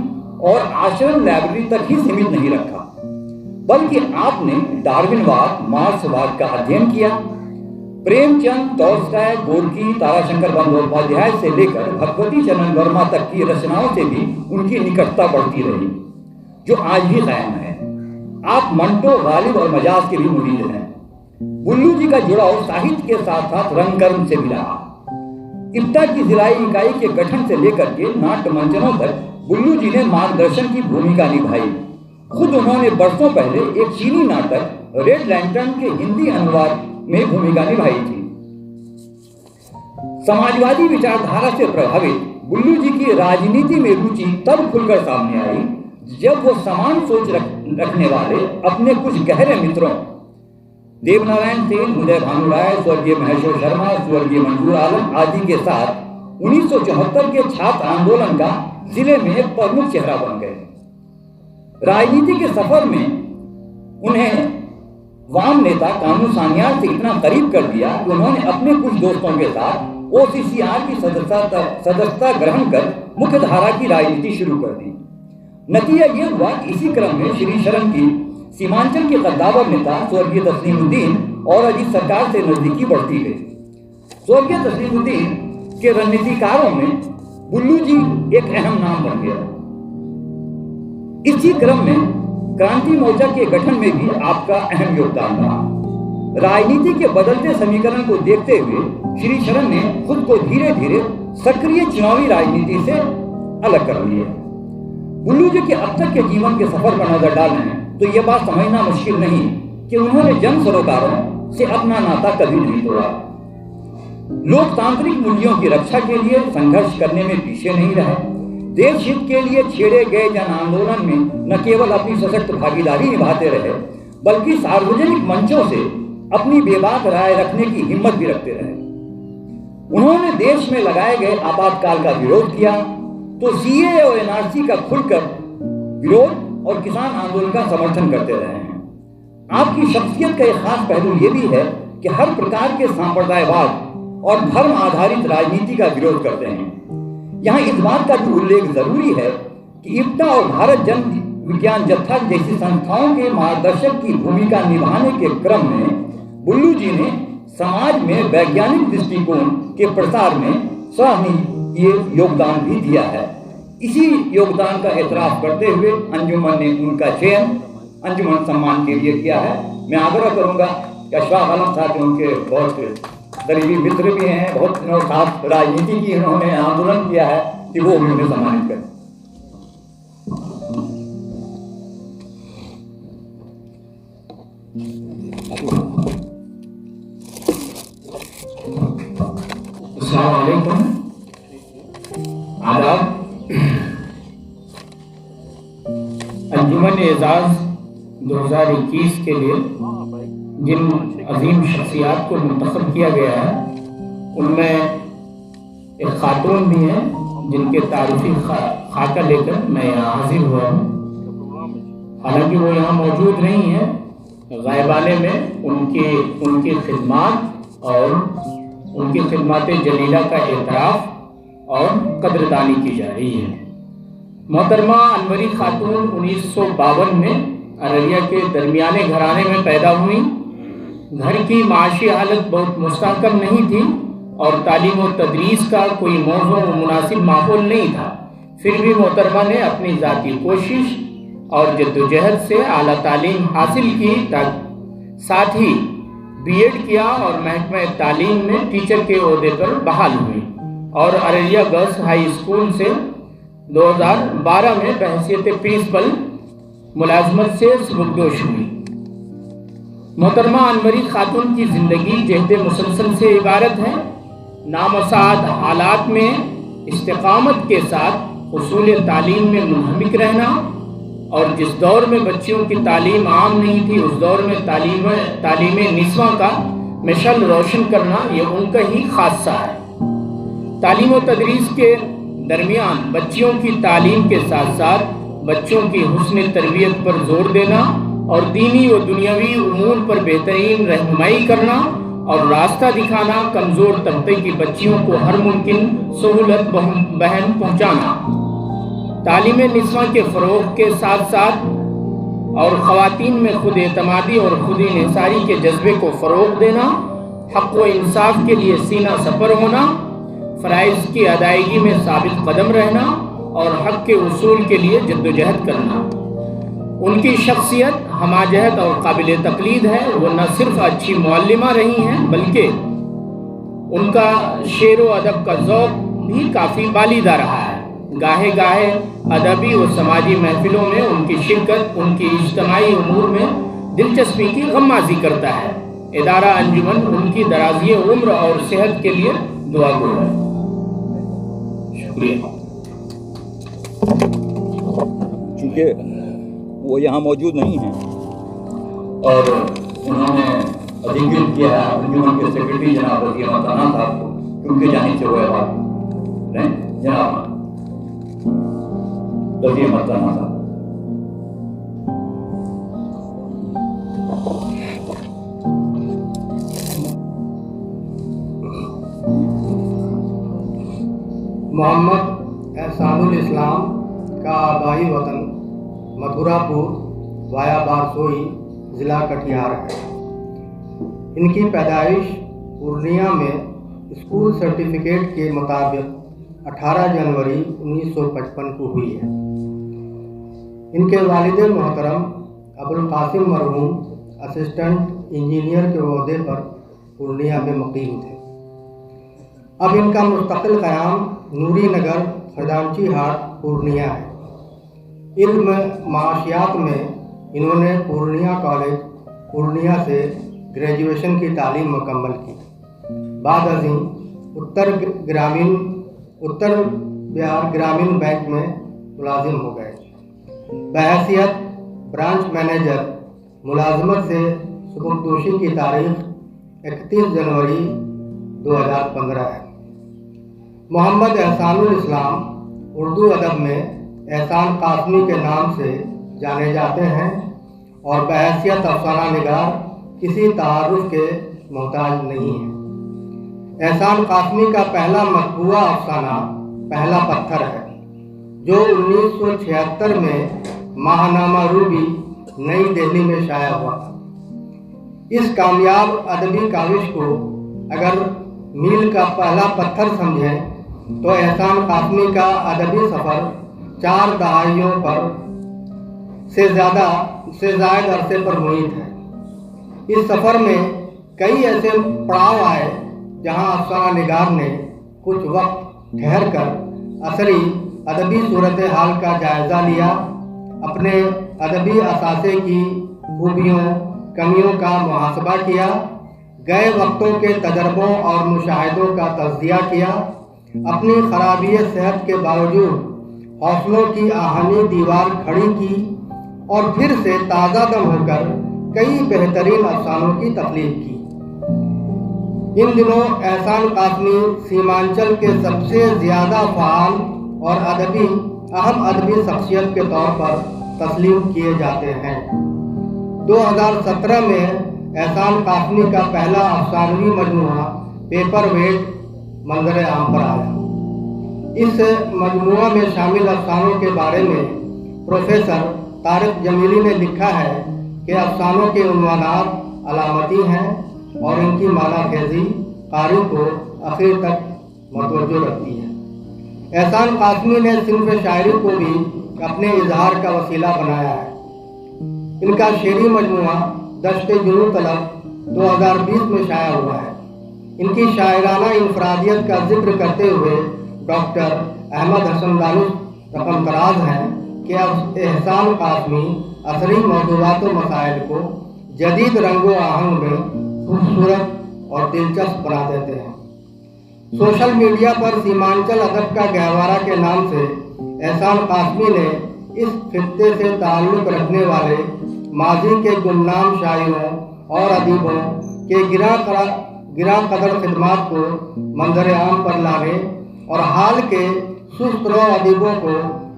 और आश्रम लाइब्रेरी तक ही सीमित नहीं रखा, बल्कि आपने डार्विनवाद, मार्क्सवाद का अध्ययन किया। प्रेमचंद, टॉल्स्टॉय, गोर्की, ताराशंकर बंदोपाध्याय से लेकर भगवती चरण वर्मा तक की रचनाओं से भी उनकी निकटता बढ़ती रही, जो आज भी कायम है। आप मंटो, गालिब और मजाज के भी मुरीद हैं। बुल्लू जी का जुड़ाव साहित्य के साथ साथ रंगकर्म से भी रहा। इब्टा की जिलाई इकाई के गठन से लेकर के नाट्य मंचनों तक बुल्लू जी ने मार्गदर्शन की भूमिका निभाई। खुद उन्होंने बरसों पहले एक चीनी नाटक रेड लैंटर्न के हिंदी अनुवाद में भूमिका निभाई थी। समाजवादी विचारधारा से प्रभावित बुल्लू जी की राजनीति में रुचि तब खुलकर सामने आई जब वो समान सोच रखने वाले अपने कुछ गहरे मित्रों देवनारायण सेन, उदय भानुराय, स्वर्गीय महेश्वर शर्मा, स्वर्गीय मंजूर आलम आदि के साथ 1974 के छात्र आंदोलन का जिले में एक प्रमुख चेहरा बन गए। राजनीति के सफर में उन्हें वाम नेता कानू सान्याल से इतना करीब कर दिया कि उन्होंने अपने कुछ दोस्तों के साथ ओसीसीआर की सदस्यता ग्रहण कर मुख्य धारा की राजनीति शुरू कर दी। नतीजा ये हुआ कि इसी क्रम में श्री शरण की सीमांचल के कद्दावर नेता स्वर्गीय तस्लीमुद्दीन और अजीत सरकार से नजदीकी बढ़ती गई। स्वर्गीय तस्लीमुद्दीन के रणनीतिकारों में बुल्लू जी एक अहम नाम बन गया। इसी क्रम में क्रांति मोर्चा के गठन में भी आपका अहम योगदान रहा। राजनीति के बदलते समीकरण को देखते हुए श्री शरण ने खुद को धीरे धीरे सक्रिय चुनावी राजनीति से अलग कर लिया। बुल्लू जी के अब तक के जीवन के सफर पर नजर डालें तो यह बात समझना मुश्किल नहीं कि उन्होंने जन सरोकारों से अपना नाता कभी नहीं तोड़ा। लोकतांत्रिक मूल्यों की रक्षा के लिए संघर्ष करने में पीछे नहीं रहे। देश हित के लिए छेड़े गए जन आंदोलन में न केवल अपनी सशक्त भागीदारी निभाते रहे, बल्कि सार्वजनिक मंचों से अपनी बेबाक राय रखने की हिम्मत भी रखते रहे। उन्होंने देश में लगाए गए आपातकाल का विरोध किया तो सीए और एनआरसी का खुलकर विरोध और किसान आंदोलन का समर्थन करते रहे हैं। आपकी शख्सियत का एक खास पहलू यह भी है कि हर प्रकार के सांप्रदायवाद और धर्म आधारित राजनीति का विरोध करते हैं। यहाँ इस बात का भी उल्लेख जरूरी है कि इप्टा और भारत जन विज्ञान जत्था जैसी संस्थाओं के मार्गदर्शक की भूमिका निभाने के क्रम में बुल्लू जी ने समाज में वैज्ञानिक दृष्टिकोण के प्रसार में सराहनीय योगदान भी दिया है। इसी योगदान का एतराफ़ करते हुए अंजुमन ने उनका चयन अंजुमन सम्मान के लिए किया है। मैं आग्रह करूंगा कि अशफाक आलम साहब उनके बहुत करीबी मित्र भी हैं, बहुत दिनों साथ राजनीति की उन्होंने आंदोलन किया है, कि वो भी उन्हें सम्मानित करें। अस्सलाम वालेकुम, आदाब। अंजुमन एजाज 2021 के लिए जिन अजीम शख्सियात को मुंतखब किया गया है उनमें एक खातून भी हैं जिनके तारीफी खाका लेकर मैं यहाँ हाजिर हुआ हूँ। हालांकि वो यहाँ मौजूद नहीं है, गायबाने में उनकी खिदमत और उनकी खिदमत जलीला का एतराफ़ और कदरदानी की जा रही है। मोहतरमा अनवरी खातून 1952 में अररिया के दरमियाने घराने में पैदा हुई। घर की माशी हालत बहुत मुस्तहकम नहीं थी और तालीम और तदरीस का कोई मौजू व मुनासिब माहौल नहीं था। फिर भी मोहतरमा ने अपनी ज़ाती कोशिश और जद्दोजहद से आला तालीम हासिल की, साथ ही बीएड किया और महकमा तालीम में टीचर के ओहदे पर बहाल हुई और अररिया गर्ल्स हाई स्कूल से 2012 में बहैसियत प्रिंसिपल मुलाजमत से सुबुकदोश हुई। मोहतरमा अनवरी खातून की ज़िंदगी जहद मुसलसल से इबारत है। नामसाद हालात में इस्तिकामत के साथ हुसूल तालीम में मुनहमिक रहना और जिस दौर में बच्चियों की तालीम आम नहीं थी उस दौर में तालीम निस्वा का मिशल रोशन करना ये उनका ही खासा है। तालीम और तदरीस के दरमियान बच्चियों की तालीम के साथ साथ बच्चों की हुस्न तरबियत पर जोर देना और दीनी व दुनियावी उमूर पर बेहतरीन रहनुमाई करना और रास्ता दिखाना, कमज़ोर तबके की बच्चियों को हर मुमकिन सहूलत बहन पहुँचाना, तालीम निस्वा के फ़रोग़ के साथ साथ और ख़वातीन में खुद एतमादी और खुद इन्हिसारी के जज्बे को फ़रोग़ देना, हक़ व इंसाफ के लिए सीना सफ़र होना, फ़राइज़ की अदायगी में साबित कदम रहना और हक़ के उसूल के लिए जद्दोजहद करना। उनकी शख्सियत हमाजहत और काबिल तक़लीद है। वो न सिर्फ अच्छी मुअल्लिमा रही हैं बल्कि उनका शेर व अदब का ज़ौक़ भी काफ़ी बालिदा रहा है। गाहे गाहे अदबी व समाजी महफिलों में उनकी शिरकत उनकी इज्तिमाई उमूर में दिलचस्पी की गम्माज़ी करता है। इदारा अंजुमन उनकी दराज़ी उम्र और सेहत के लिए दुआ गो है। शुक्रिया। चूँकि वो यहाँ मौजूद नहीं हैं और उन्होंने अधिकृत किया है अंजुमन के सेक्रेटरी जनाब रज़ी अहमद ताना साहब को, क्योंकि जानिब से हुए बात नहीं जनाब रज़ी अहमद ताना साहब। मोहम्मद एहसानुल इस्लाम का आबाई वतन मथुरापुर वाया बारसोई ज़िला कटिहार है। इनकी पैदाइश पूर्णिया में स्कूल सर्टिफिकेट के मुताबिक 18 जनवरी 1955 को हुई है। इनके वालिद मोहतरम अबुल कासिम मरहूम असिस्टेंट इंजीनियर के ओहदे पर पूर्णिया में मुकीम थे। अब इनका मुस्तकिल क़याम नूरी नगर खजांची हाट पूर्णिया है। इल्म माशियात में इन्होंने पूर्णिया कॉलेज पूर्णिया से ग्रेजुएशन की तालीम मुकम्मल की। बाद अज़ीं उत्तर बिहार ग्रामीण बैंक में मुलाजिम हो गए। बहैसियत ब्रांच मैनेजर मुलाजमत से सुबुकदोशी की तारीख 31 जनवरी 2015 है। मोहम्मद एहसानुल इस्लाम उर्दू अदब में एहसान कासमी के नाम से जाने जाते हैं और बहैसियत अफसाना निगार किसी तारुफ के मोहताज नहीं है। एहसान कासमी का पहला मतबूआ अफसाना पहला पत्थर है, जो 1976 में माहनामा रूबी नई दिल्ली में शाया हुआ था। इस कामयाब अदबी काविश को अगर मील का पहला पत्थर समझें तो एहसान कासमी का अदबी सफ़र 4 दहाइयों पर से ज़ायद अरसे पर मुहित है। इस सफ़र में कई ऐसे पड़ाव आए जहां अफसाना निगार ने कुछ वक्त ठहर कर असरी अदबी सूरत हाल का जायज़ा लिया, अपने अदबी असासे की खूबियों कमियों का मुहासबा किया, गए वक्तों के तजर्बों और मुशाहिदों का तज़किया किया, अपनी खराबी सेहत के बावजूद हौसलों की आहनी दीवार खड़ी की और फिर से ताज़ा दम होकर कई बेहतरीन अफसानों की तख्लीक की। इन दिनों एहसान कासमी सीमांचल के सबसे ज़्यादा फ़ाल और अहम अदबी शख्सियत के तौर पर तस्लीम किए जाते हैं। 2017 में एहसान कासमी का पहला अफसानवी मजमूआ पेपर वेट मंजर आम पर आया। इस मजमूआ में शामिल अफसानों के बारे में प्रोफेसर तारिक जमीली ने लिखा है कि अफसानों के उन्वानात अलामती हैं और इनकी मानाखेज़ी कारी को आखिर तक मतवज्जो रखती है। एहसान कासमी ने सिन्फ़ शायरी को भी अपने इजहार का वसीला बनाया है। इनका शेरी मजमूआ दश्त जुनून तलब 2020 में शाया हुआ है। इनकी शायराना इनफरादियत का जिक्र करते हुए डॉक्टर अहमद हसन दानिश रकम दराज हैं कि एहसान कासमी असरी मौज़ूआत व मसाइल को जदीद रंगो आहंग में खूबसूरत और दिलचस्प बना देते हैं। सोशल मीडिया पर सीमांचल अदब का गहवारा के नाम से एहसान कासमी ने इस खित्ते से ताल्लुक़ रखने वाले माजी के गुमनाम शायरों और अदीबों के गिरा कदर खिदमात को मंजर आम पर लाने और हाल के सुस्त रो अदीबों को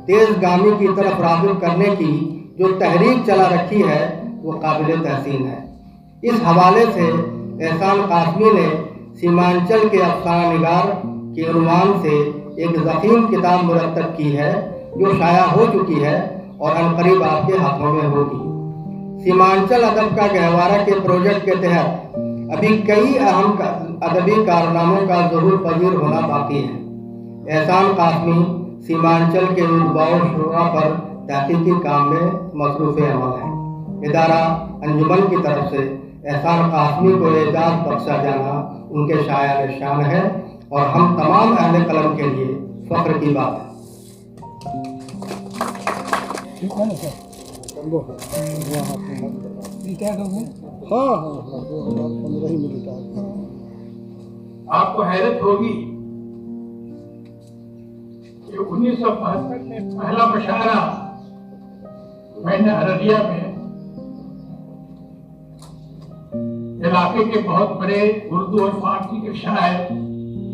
तेज़गामी की तरफ राग़िब करने की जो तहरीक चला रखी है वो काबिल तहसीन है। इस हवाले से एहसान कासमी ने सीमांचल के अफसाना निगार के उन्वान से एक ज़ख़ीम किताब मुरतब की है जो शाया हो चुकी है और अनकरीब आपके हाथों में होगी। सीमांचल अदब का गहवारा के प्रोजेक्ट के तहत अभी कई अहम अदबी कारनामों का ज़रूर पजीर होना बाकी है। एहसान कासमी सीमांचल के रुतबा शुरा पर तहकीकी काम में मसरूफ़ अमल है। इदारा अंजुमन की तरफ से एहसान कासमी को एजाज़ बख्शा जाना उनके शायान शान है और हम तमाम अहले कलम के लिए फ़ख्र की बात है। आपको हैरत होगी कि 1975 में पहला मुशायरा मैंने अररिया में इलाके के बहुत बड़े उर्दू और फारसी के शायर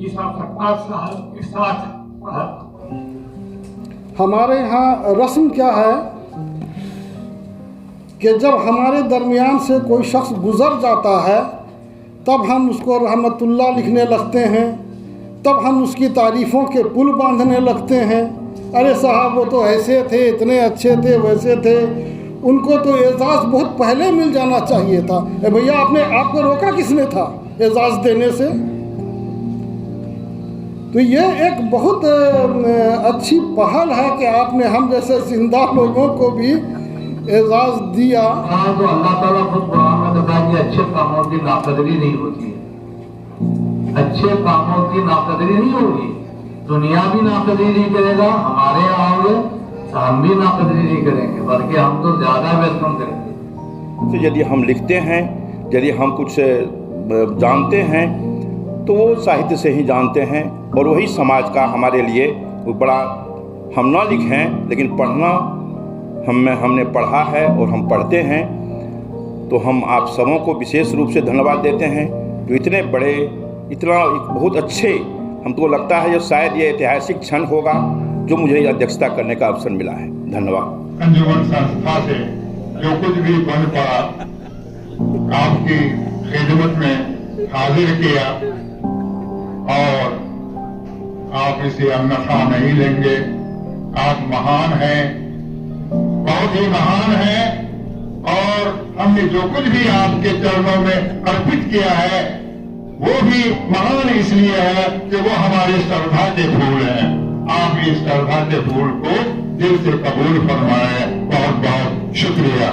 ईसा फट्टार साहब के साथ पढ़ा। हमारे यहाँ रस्म क्या है कि जब हमारे दरमियान से कोई शख्स गुज़र जाता है तब हम उसको रहमतुल्लाह लिखने लगते हैं, तब हम उसकी तारीफ़ों के पुल बांधने लगते हैं। अरे साहब वो तो ऐसे थे, इतने अच्छे थे, वैसे थे, उनको तो एजाज़ बहुत पहले मिल जाना चाहिए था। भैया आपको रोका किसने था एजाज़ देने से? तो ये एक बहुत अच्छी पहल है कि आपने हम जैसे जिंदा लोगों को भी एजाज़ दिया। हाँ, तो अल्लाह ताला खुद कुरान में बताया कि अच्छे कामों की नाकदरी नहीं होती है। अच्छे कामों की नाकदरी नहीं होगी, दुनिया भी नाकदरी नहीं करेगा, हमारे यहाँ होंगे हम भी नाकदरी नहीं करेंगे, बल्कि हम तो ज़्यादा वेलकम करेंगे। तो यदि हम लिखते हैं, यदि हम कुछ जानते हैं तो वो साहित्य से ही जानते हैं और वही समाज का हमारे लिए वो बड़ा, हम ना लिखें लेकिन पढ़ना हमने पढ़ा है और हम पढ़ते हैं। तो हम आप सबों को विशेष रूप से धन्यवाद देते हैं जो इतने बड़े, इतना बहुत अच्छे, हमको लगता है जो शायद ये ऐतिहासिक क्षण होगा जो मुझे अध्यक्षता करने का अवसर मिला है। धन्यवाद। अंजुमन संस्था से जो कुछ भी बन पड़ा आपकी खिदमत में हाजिर किया और आप इसे अन्नफा नहीं लेंगे, आप महान हैं, बहुत ही महान हैं, और हमने जो कुछ भी आपके चरणों में अर्पित किया है वो भी महान इसलिए है कि वो हमारे श्रद्धा के फूल हैं। आप इस श्रद्धा के फूल को दिल से कबूल फरमाएं। बहुत बहुत शुक्रिया।